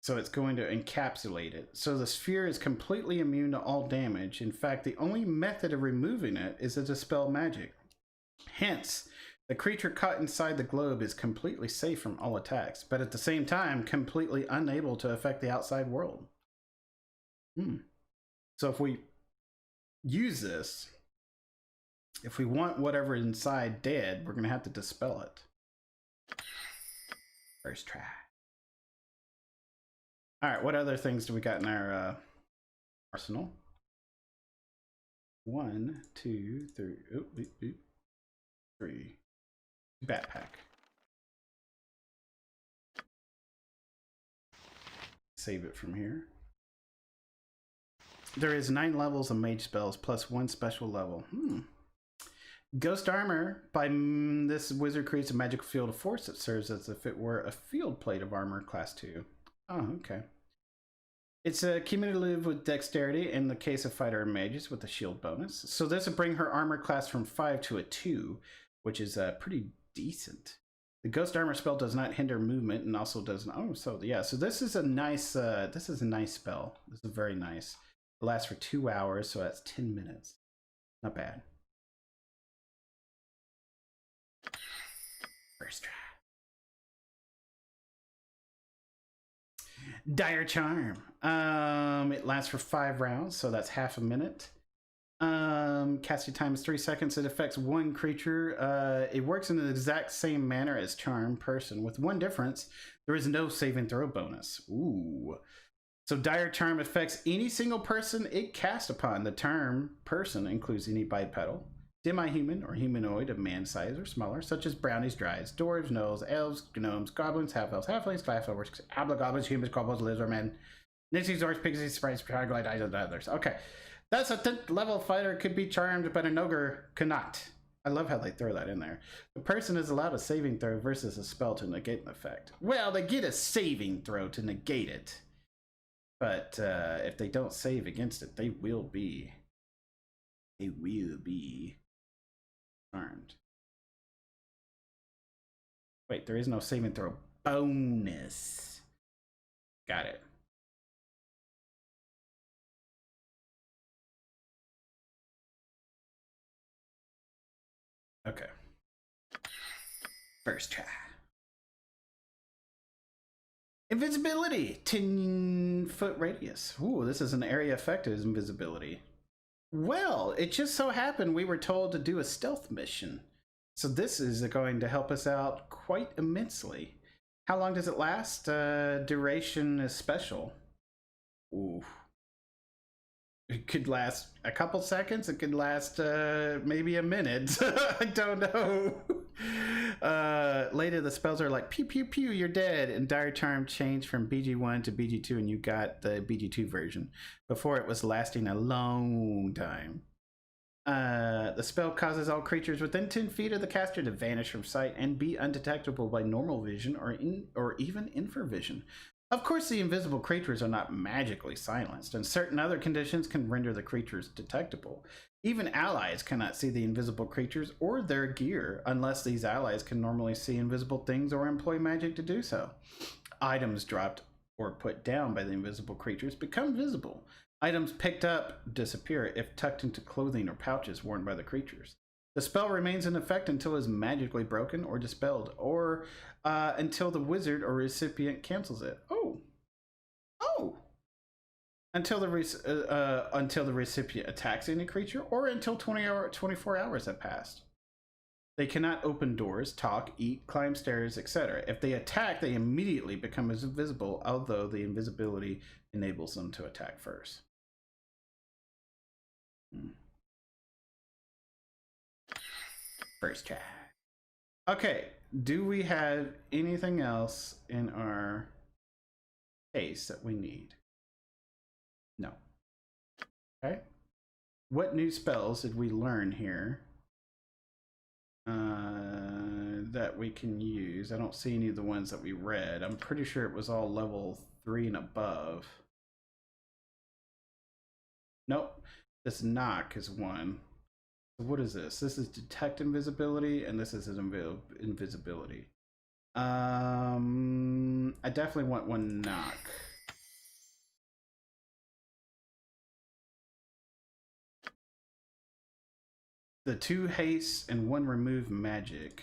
S1: So it's going to encapsulate it. So the sphere is completely immune to all damage. In fact, the only method of removing it is to dispel magic. Hence, the creature caught inside the globe is completely safe from all attacks, but at the same time, completely unable to affect the outside world. So if we use this, if we want whatever inside dead, we're going to have to dispel it. First try. All right, what other things do we got in our arsenal? 1, 2, 3. 3. Backpack. Save it from here. There is 9 levels of mage spells plus 1 special level. Ghost armor. By this wizard creates a magical field of force that serves as if it were a field plate of armor class 2. Oh, okay. It's a cumulative with dexterity in the case of fighter and mages with a shield bonus. So this will bring her armor class from 5 to a 2, which is pretty decent. The ghost armor spell does not hinder movement and also doesn't. Oh, so yeah. So this is a nice spell. This is very nice. It lasts for 2 hours, so that's 10 minutes. Not bad. First try. Dire Charm. It lasts for 5 rounds, so that's half a minute. Casting time is 3 seconds. It affects 1 creature. It works in the exact same manner as Charm Person, with 1 difference. There is no saving throw bonus. Ooh. So Dire Charm affects any single person it casts upon. The term person includes any bipedal, demi-human, or humanoid of man size or smaller, such as brownies, dryas, dwarves, gnolls, elves, gnomes, goblins, half-elves, halflings, glass-elves, hobgoblins, humans, kobolds, lizardmen, nixies, orcs, pixies, sprites, troglodytes, and others. Okay. That's a 10th level fighter could be charmed, but an ogre cannot. I love how they throw that in there. The person is allowed a saving throw versus a spell to negate an effect. Well, they get a saving throw to negate it. But if they don't save against it, they will be charmed. Wait, there is no saving throw bonus. Got it. Okay. First try. Invisibility, 10-foot radius. Ooh, this is an area affected as invisibility. Well, it just so happened we were told to do a stealth mission. So this is going to help us out quite immensely. How long does it last? Duration is special. Ooh. It could last a couple seconds. It could last maybe a minute. I don't know. Later, the spells are like pew pew pew, you're dead. And Dire Charm changed from BG1 to BG2, and you got the BG2 version. Before it was lasting a long time. The spell causes all creatures within 10 feet of the caster to vanish from sight and be undetectable by normal vision or even infravision. Of course, the invisible creatures are not magically silenced, and certain other conditions can render the creatures detectable. Even allies cannot see the invisible creatures or their gear unless these allies can normally see invisible things or employ magic to do so. Items dropped or put down by the invisible creatures become visible. Items picked up disappear if tucked into clothing or pouches worn by the creatures. The spell remains in effect until it is magically broken or dispelled, or until the wizard or recipient cancels it. Oh! Until the recipient attacks any creature, or until 24 hours have passed. They cannot open doors, talk, eat, climb stairs, etc. If they attack, they immediately become invisible, although the invisibility enables them to attack first. First try. Okay, do we have anything else in our case that we need? No. Okay. What new spells did we learn here that we can use? I don't see any of the ones that we read. I'm pretty sure it was all level 3 and above. Nope. This knock is one. So what is this? This is detect invisibility, and this is an invisibility. I definitely want one knock. The 2 haste and 1 remove magic.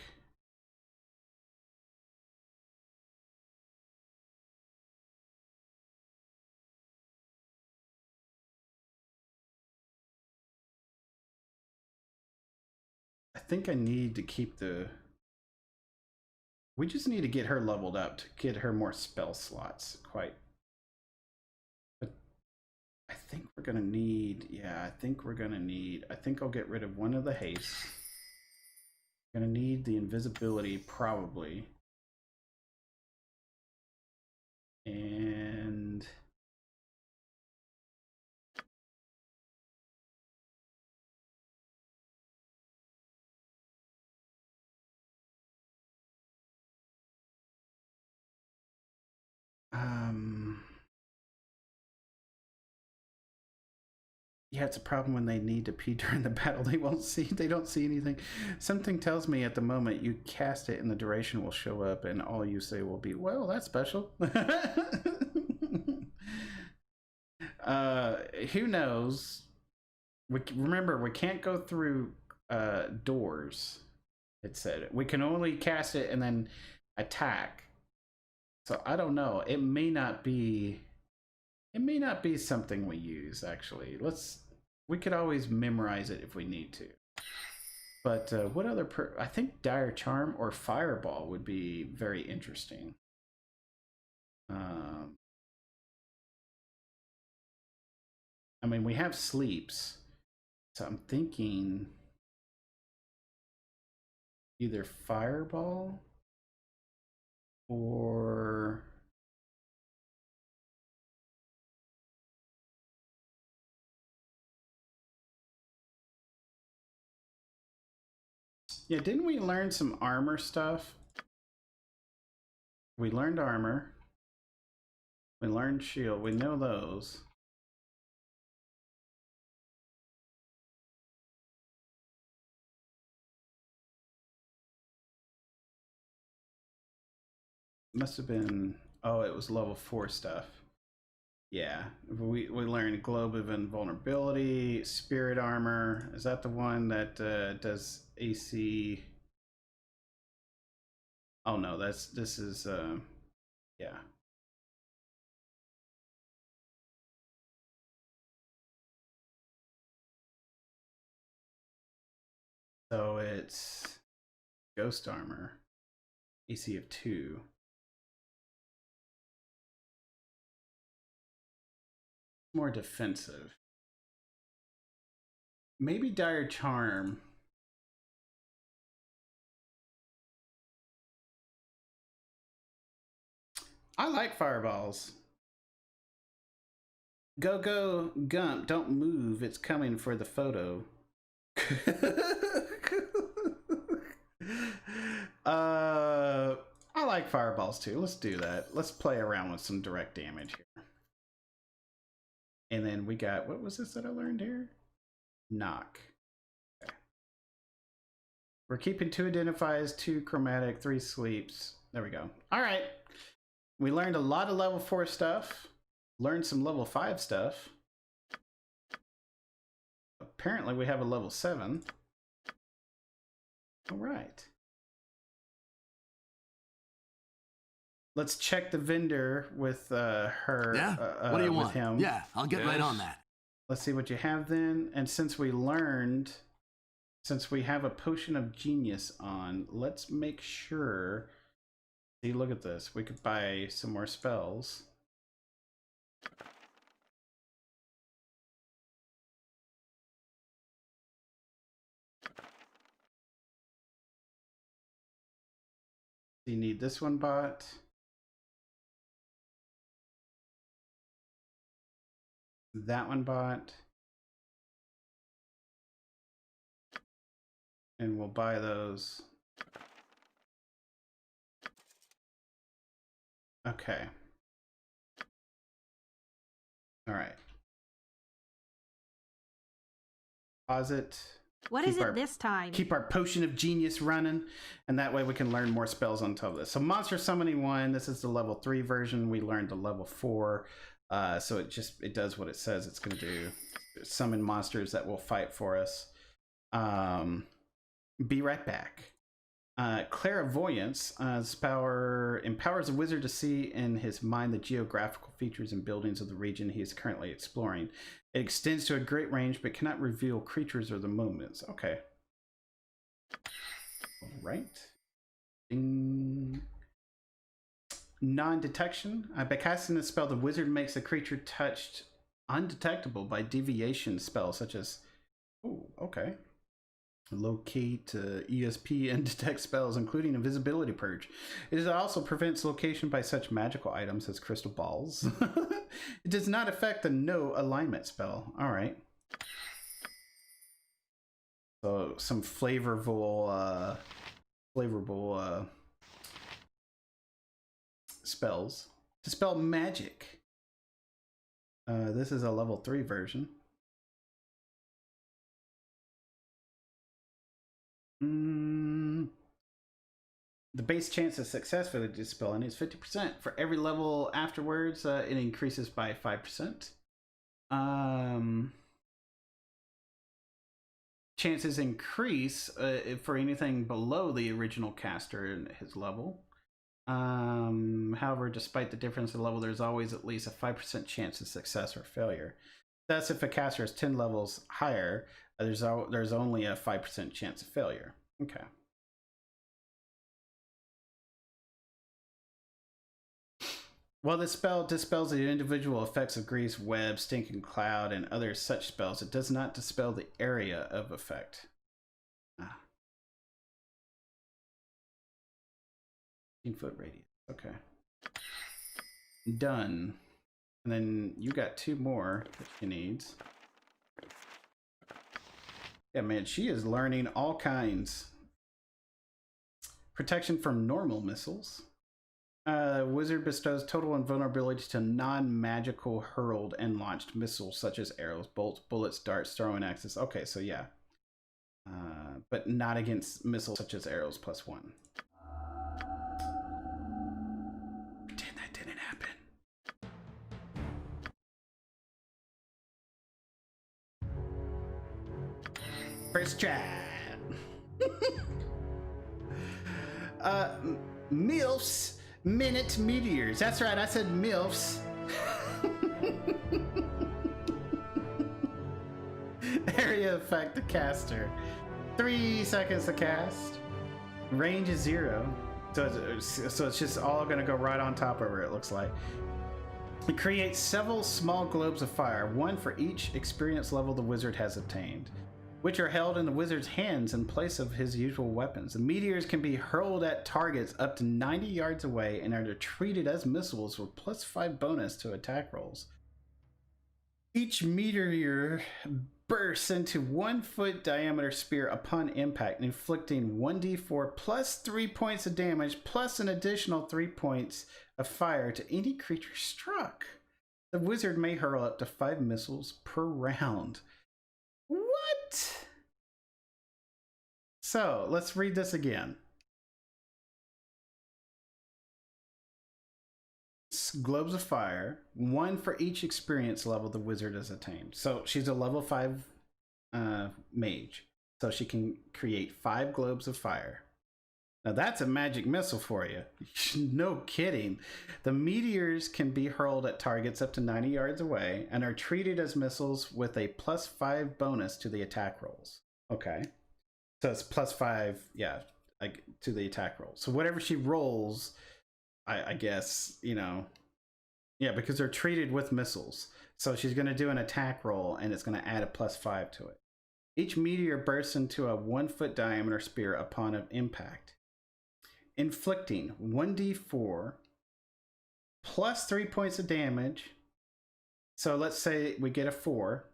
S1: I think I need to keep the... We just need to get her leveled up to get her more spell slots. But I think we're gonna need... Yeah, I think I'll get rid of 1 of the haste. Gonna need the invisibility, probably. And... Yeah, it's a problem when they need to pee during the battle. They don't see anything. Something tells me at the moment you cast it and the duration will show up and all you say will be, well, that's special. Who knows? Remember, we can't go through doors. It said we can only cast it and then attack. So I don't know. It may not be something we use, actually. We could always memorize it if we need to. But what other... I think Dire Charm or Fireball would be very interesting. I mean, we have sleeps. So I'm thinking either Fireball or... Yeah, didn't we learn some armor stuff? We learned armor. We learned shield. We know those. Must have been... Oh, it was level 4 stuff. Yeah, we learned Globe of Invulnerability, Spirit Armor. Is that the one that does AC? Oh no, this is yeah. So it's Ghost Armor, AC of 2. More defensive. Maybe Dire Charm. I like fireballs. Go, Gump, don't move. It's coming for the photo. I like fireballs too. Let's do that. Let's play around with some direct damage here. And then we got, what was this that I learned here? Knock. Okay. We're keeping 2 identifies, 2 chromatic, 3 sleeps. There we go. All right. We learned a lot of level 4 stuff. Learned some level 5 stuff. Apparently we have a level 7. All right. Let's check the vendor with her.
S7: Yeah? What do you want?
S1: Him.
S7: Yeah, I'll get right on that.
S1: Let's see what you have then. And since we learned, since we have a potion of genius on, let's make sure. See, look at this. We could buy some more spells. You need this one bought. That one bought. And we'll buy those. Okay. All right. Pause it.
S5: What is it this time?
S1: Keep our potion of genius running, and that way we can learn more spells on top of this. So monster summoning 1, this is the level 3 version. We learned the level 4. So it does what it says it's going to do. Summon monsters that will fight for us. Be right back. Clairvoyance. This power empowers a wizard to see in his mind the geographical features and buildings of the region he is currently exploring. It extends to a great range, but cannot reveal creatures or the movements. Okay. All right. Ding. Non-detection. By casting the spell, the wizard makes the creature touched undetectable by deviation spells such as... Oh, okay. Locate, ESP, and detect spells, including invisibility purge. It also prevents location by such magical items as crystal balls. It does not affect the no alignment spell. All right. So some flavorful spells. Dispel magic. This is a level 3 version. The base chance of successfully dispelling is 50%. For every level afterwards, it increases by 5%. Chances increase for anything below the original caster in his level. However, despite the difference in level, there's always at least a 5% chance of success or failure. Thus, if a caster is 10 levels higher, there's only a 5% chance of failure. Okay. While this spell dispels the individual effects of grease, web, stinking cloud, and other such spells, it does not dispel the area of effect. 15-foot radius. Okay. Done. And then you got 2 more that she needs. Yeah, man, she is learning all kinds. Protection from normal missiles. Wizard bestows total invulnerability to non-magical hurled and launched missiles such as arrows, bolts, bullets, darts, throwing axes. Okay, so yeah. But not against missiles such as arrows +1. Pretend that didn't happen. First try. MILFs. Minute meteors. That's right, I said MILFs. Area effect the caster. 3 seconds to cast. Range is 0. So it's just all gonna go right on top of her, it looks like. It creates several small globes of fire, 1 for each experience level the wizard has attained, which are held in the wizard's hands in place of his usual weapons. The meteors can be hurled at targets up to 90 yards away and are treated as missiles with +5 bonus to attack rolls. Each meteor bursts into 1 foot diameter spear upon impact, inflicting 1d4 plus 3 points of damage plus an additional 3 points of fire to any creature struck. The wizard may hurl up to 5 missiles per round. What? So let's read this again. Globes of fire, 1 for each experience level the wizard has attained. So she's a level 5 mage, so she can create 5 globes of fire. Now that's a magic missile for you. No kidding. The meteors can be hurled at targets up to 90 yards away and are treated as missiles with a +5 bonus to the attack rolls. Okay, so it's +5, yeah, like to the attack roll. So whatever she rolls, I guess, you know, yeah, because they're treated with missiles. So she's going to do an attack roll and it's going to add a +5 to it. Each meteor bursts into a 1 foot diameter spear upon an impact, inflicting 1d4 plus 3 points of damage. So let's say we get a 4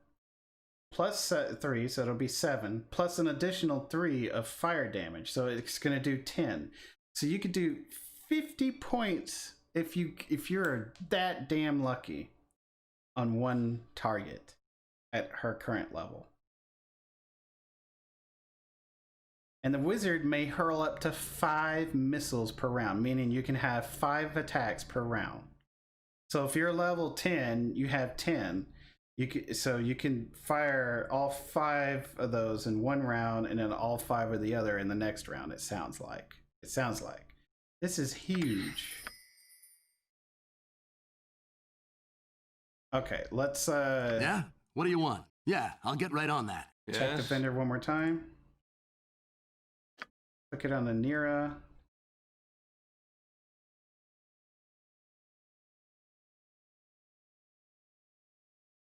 S1: plus 3, so it'll be 7, plus an additional 3 of fire damage. So it's going to do 10. So you could do 50 points if you're that damn lucky on one target at her current level. And the wizard may hurl up to 5 missiles per round, meaning you can have 5 attacks per round. So if you're level 10, you have 10. So you can fire all 5 of those in one round and then all 5 of the other in the next round, it sounds like. This is huge. Okay, let's
S7: Yeah? What do you want? Yeah, I'll get right on that.
S1: check the vendor one more time. Click it on the Nira.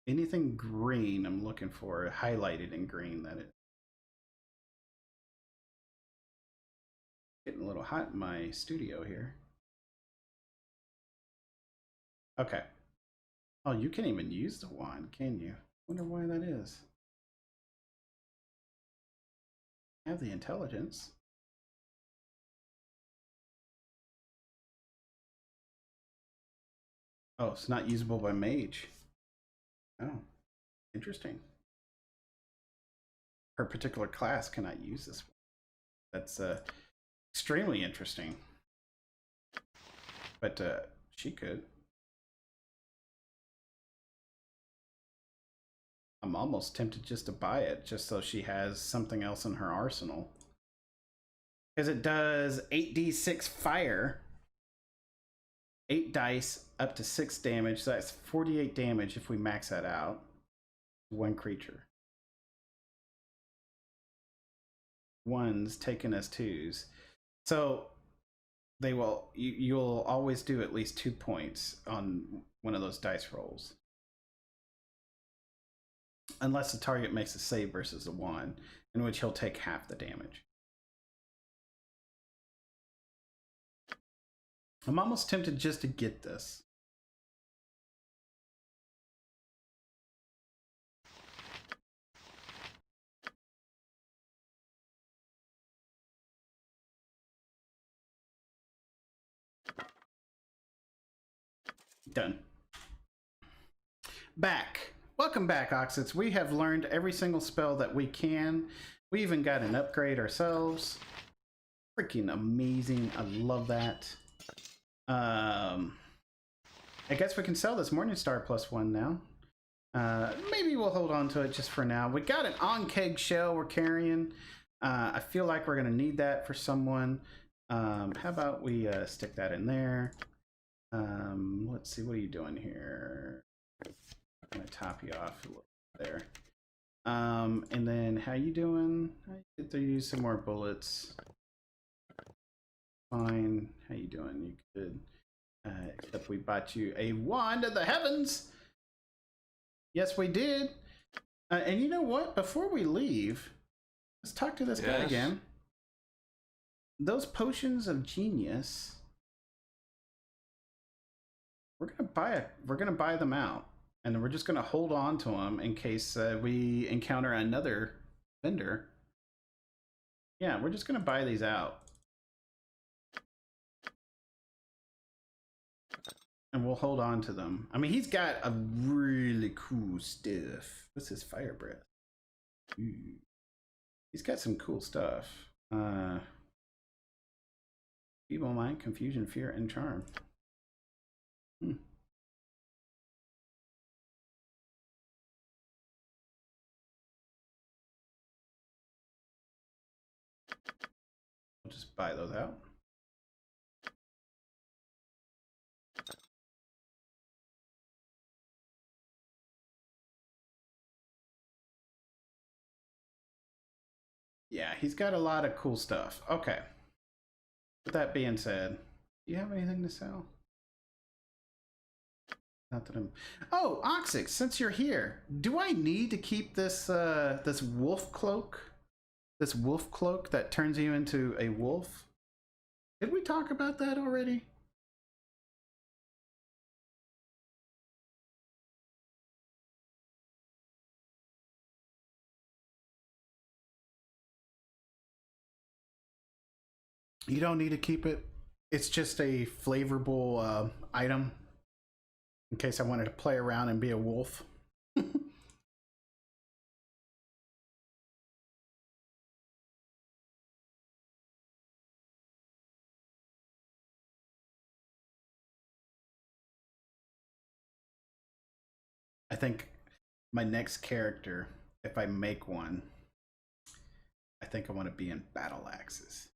S1: Anything green I'm looking for, highlighted in green, that is. Getting a little hot in my studio here. Okay. Oh, you can't even use the wand, can you? Wonder why that is. Have the intelligence. Oh, it's not usable by mage. Oh, interesting. Her particular class cannot use this one. That's extremely interesting. But she could. I'm almost tempted just to buy it, just so she has something else in her arsenal. Because it does 8d6 fire. 8 dice, up to 6 damage. So that's 48 damage if we max that out. One creature. 1s taken as 2s. So they will, you'll always do at least 2 points on one of those dice rolls. Unless the target makes a save versus a 1, in which he'll take half the damage. I'm almost tempted just to get this. Done. Back. Welcome back, Oxits. We have learned every single spell that we can. We even got an upgrade ourselves. Freaking amazing. I love that. I guess we can sell this Morningstar +1 now. Maybe we'll hold on to it just for now. We got an on-keg shell we're carrying. I feel like we're going to need that for someone. How about we stick that in there? Let's see, what are you doing here? I'm going to top you off a little bit there. And then, how you doing? I get to use some more bullets. Fine. How you doing? You good? Except we bought you a wand of the heavens. Yes, we did. And you know what? Before we leave, let's talk to this guy again. Those potions of genius. We're gonna buy them out. And then we're just going to hold on to them in case we encounter another vendor. Yeah, we're just going to buy these out. And we'll hold on to them. I mean, he's got a really cool stuff. What's his fire breath? Ooh. He's got some cool stuff. Feeble mind, confusion, fear, and charm. We'll just buy those out. Yeah, he's got a lot of cool stuff. Okay. With that being said, do you have anything to sell? Not that I'm... Oh, Oxix, since you're here, do I need to keep this this wolf cloak? This wolf cloak that turns you into a wolf? Did we talk about that already? You don't need to keep it. It's just a flavorable item in case I wanted to play around and be a wolf. I think my next character, if I make one, I think I want to be in battle axes.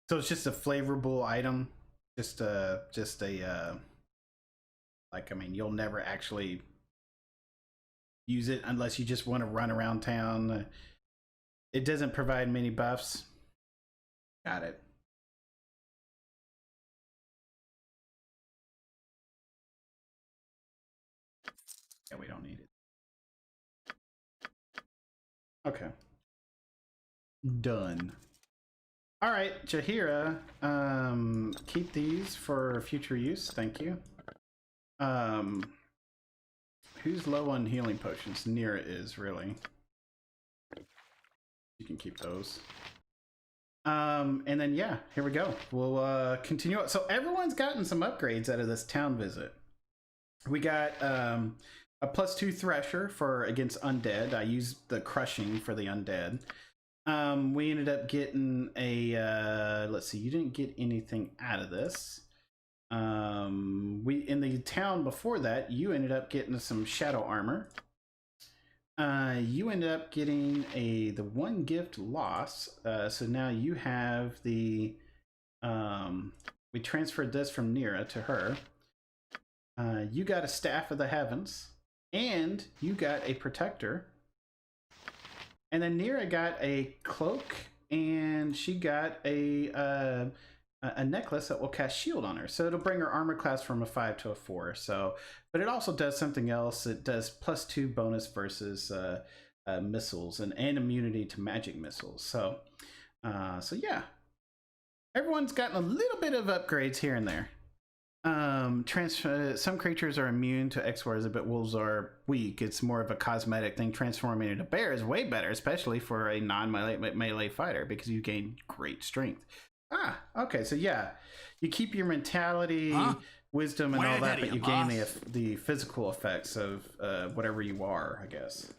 S1: So it's just a flavorable item, just a like, I mean, you'll never actually use it unless you just want to run around town. It doesn't provide many buffs. Got it. Yeah, we don't need it. Okay. Done. All right, Jaheira, keep these for future use. Thank you. Who's low on healing potions? Nira is, really. You can keep those. And then, yeah, here we go. We'll continue. So everyone's gotten some upgrades out of this town visit. We got a +2 Thresher for against undead. I used the crushing for the undead. We ended up getting a let's see, you didn't get anything out of this. We in the town before that, you ended up getting some shadow armor. You ended up getting the one gift loss. So now you have the we transferred this from Nira to her. You got a Staff of the Heavens, and you got a protector. And then Nira got a cloak, and she got a necklace that will cast shield on her. So it'll bring her armor class from a 5 to a 4. So, but it also does something else. It does +2 bonus versus missiles and immunity to magic missiles. So, so yeah, everyone's gotten a little bit of upgrades here and there. Some creatures are immune to X-Wars, but wolves are weak. It's more of a cosmetic thing. Transforming into bear is way better, especially for a non-melee fighter, because you gain great strength. Ah, okay, so yeah, you keep your mentality, wisdom, and all that, but you gain the physical effects of whatever you are, I guess.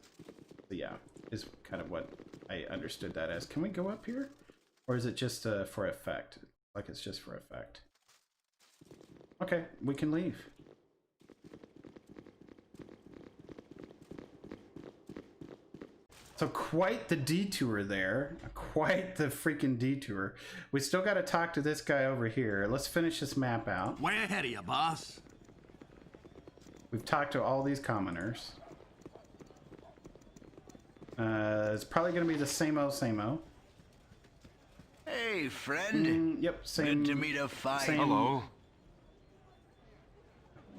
S1: So yeah, is kind of what I understood that as. Can we go up here? Or is it just for effect? Like it's just for effect. Okay, we can leave. So quite the detour there. Quite the freaking detour. We still got to talk to this guy over here. Let's finish this map out.
S7: Way ahead of you, boss.
S1: We've talked to all these commoners. It's probably going to be the same-o, same-o.
S4: Hey, friend.
S1: Yep, same.
S4: Good to meet a fine.
S8: Hello.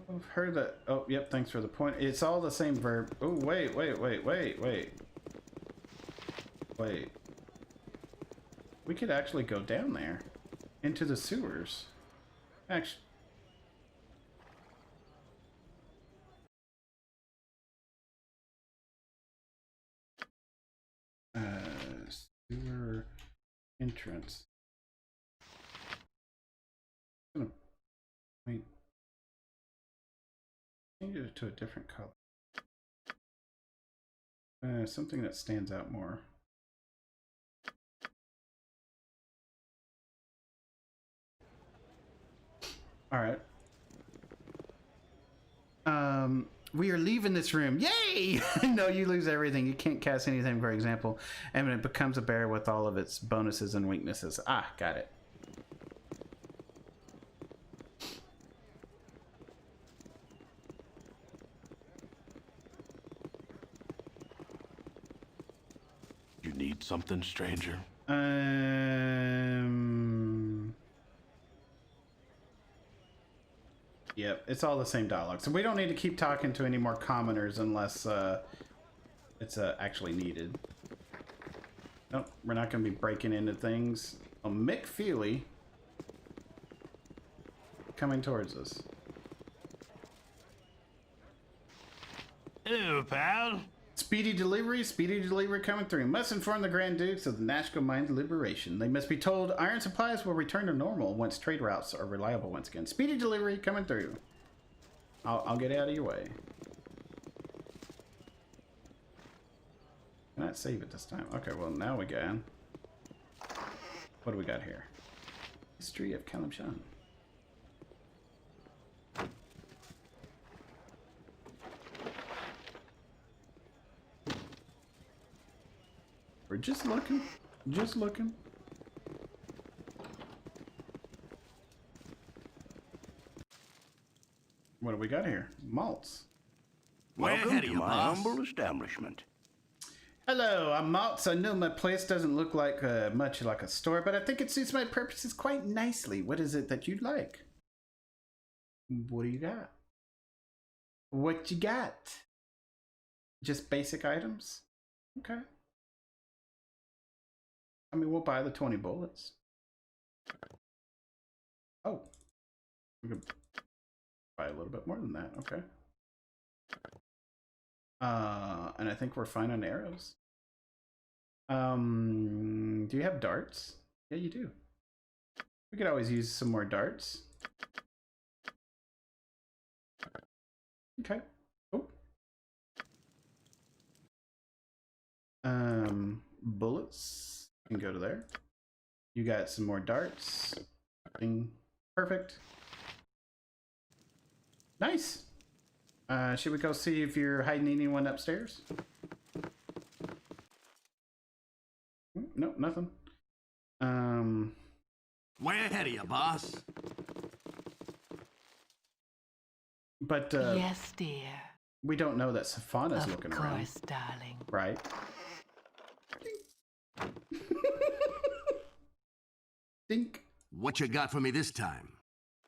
S1: I've heard that. Oh, yep, thanks for the point. It's all the same verb. Oh, wait. We could actually go down there into the sewers. Actually, sewer entrance. I'm gonna wait. Change it to a different color. Something that stands out more. All right. We are leaving this room. Yay! No, you lose everything. You can't cast anything, for example, and it becomes a bear with all of its bonuses and weaknesses. Ah, got it.
S2: You need something, stranger?
S1: Yep, it's all the same dialogue. So we don't need to keep talking to any more commoners unless it's actually needed. Nope, we're not going to be breaking into things. Oh, Mick Feely coming towards us.
S9: Hello, pal.
S1: Speedy delivery coming through. Must inform the Grand Dukes of the Nashkel Mine liberation. They must be told iron supplies will return to normal once trade routes are reliable once again. Speedy delivery coming through. I'll get out of your way. Can I save it this time? Okay, well now we can. What do we got here? History of Kalimshan. We're just looking. Just looking. What do we got here? Malts.
S7: Welcome to my
S2: humble establishment.
S1: Hello, I'm Malts. I know my place doesn't look like much like a store, but I think it suits my purposes quite nicely. What is it that you'd like? What do you got? What you got? Just basic items? Okay. I mean, we'll buy the 20 bullets. Oh. We could buy a little bit more than that. Okay. And I think we're fine on arrows. Do you have darts? Yeah, you do. We could always use some more darts. Okay. Oh. Bullets can go to there. You got some more darts. Ding. Perfect. Nice. Should we go see if you're hiding anyone upstairs? Nope, nothing.
S7: Way ahead of you, boss.
S1: But
S11: yes, dear.
S1: We don't know that Safana's looking around.
S11: Of course, darling.
S1: Right. Think.
S7: What you got for me this time?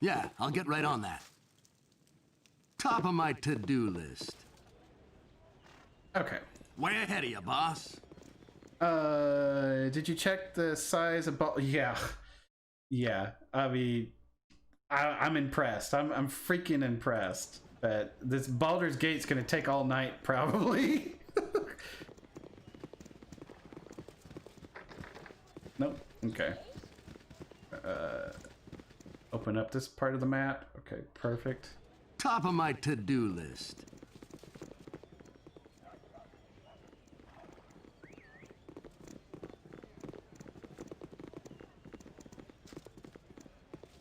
S7: Yeah, I'll get right on that. Top of my to-do list.
S1: Okay.
S7: Way ahead of you, boss.
S1: Did you check the size of Yeah. Yeah. I mean, I'm impressed. I'm freaking impressed. But this Baldur's Gate's gonna take all night, probably. Nope. Okay. Open up this part of the map. Okay, perfect.
S7: Top of my to-do list.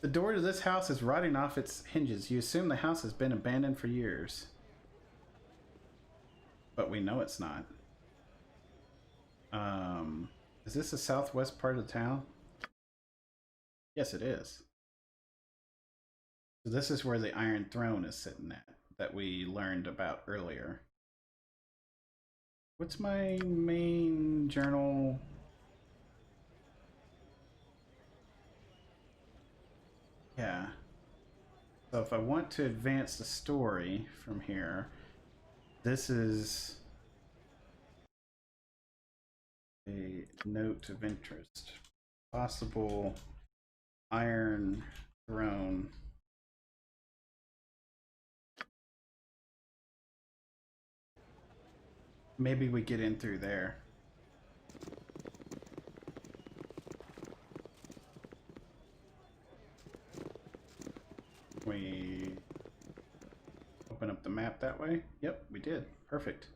S1: The door to this house is rotting off its hinges. You assume the house has been abandoned for years. But we know it's not. Is this the southwest part of the town? Yes, it is. So this is where the Iron Throne is sitting at, that we learned about earlier. What's my main journal? Yeah. So if I want to advance the story from here, this is a note of interest. Possible Iron Throne Maybe we get in through there. We open up the map that way? Yep, we did. Perfect.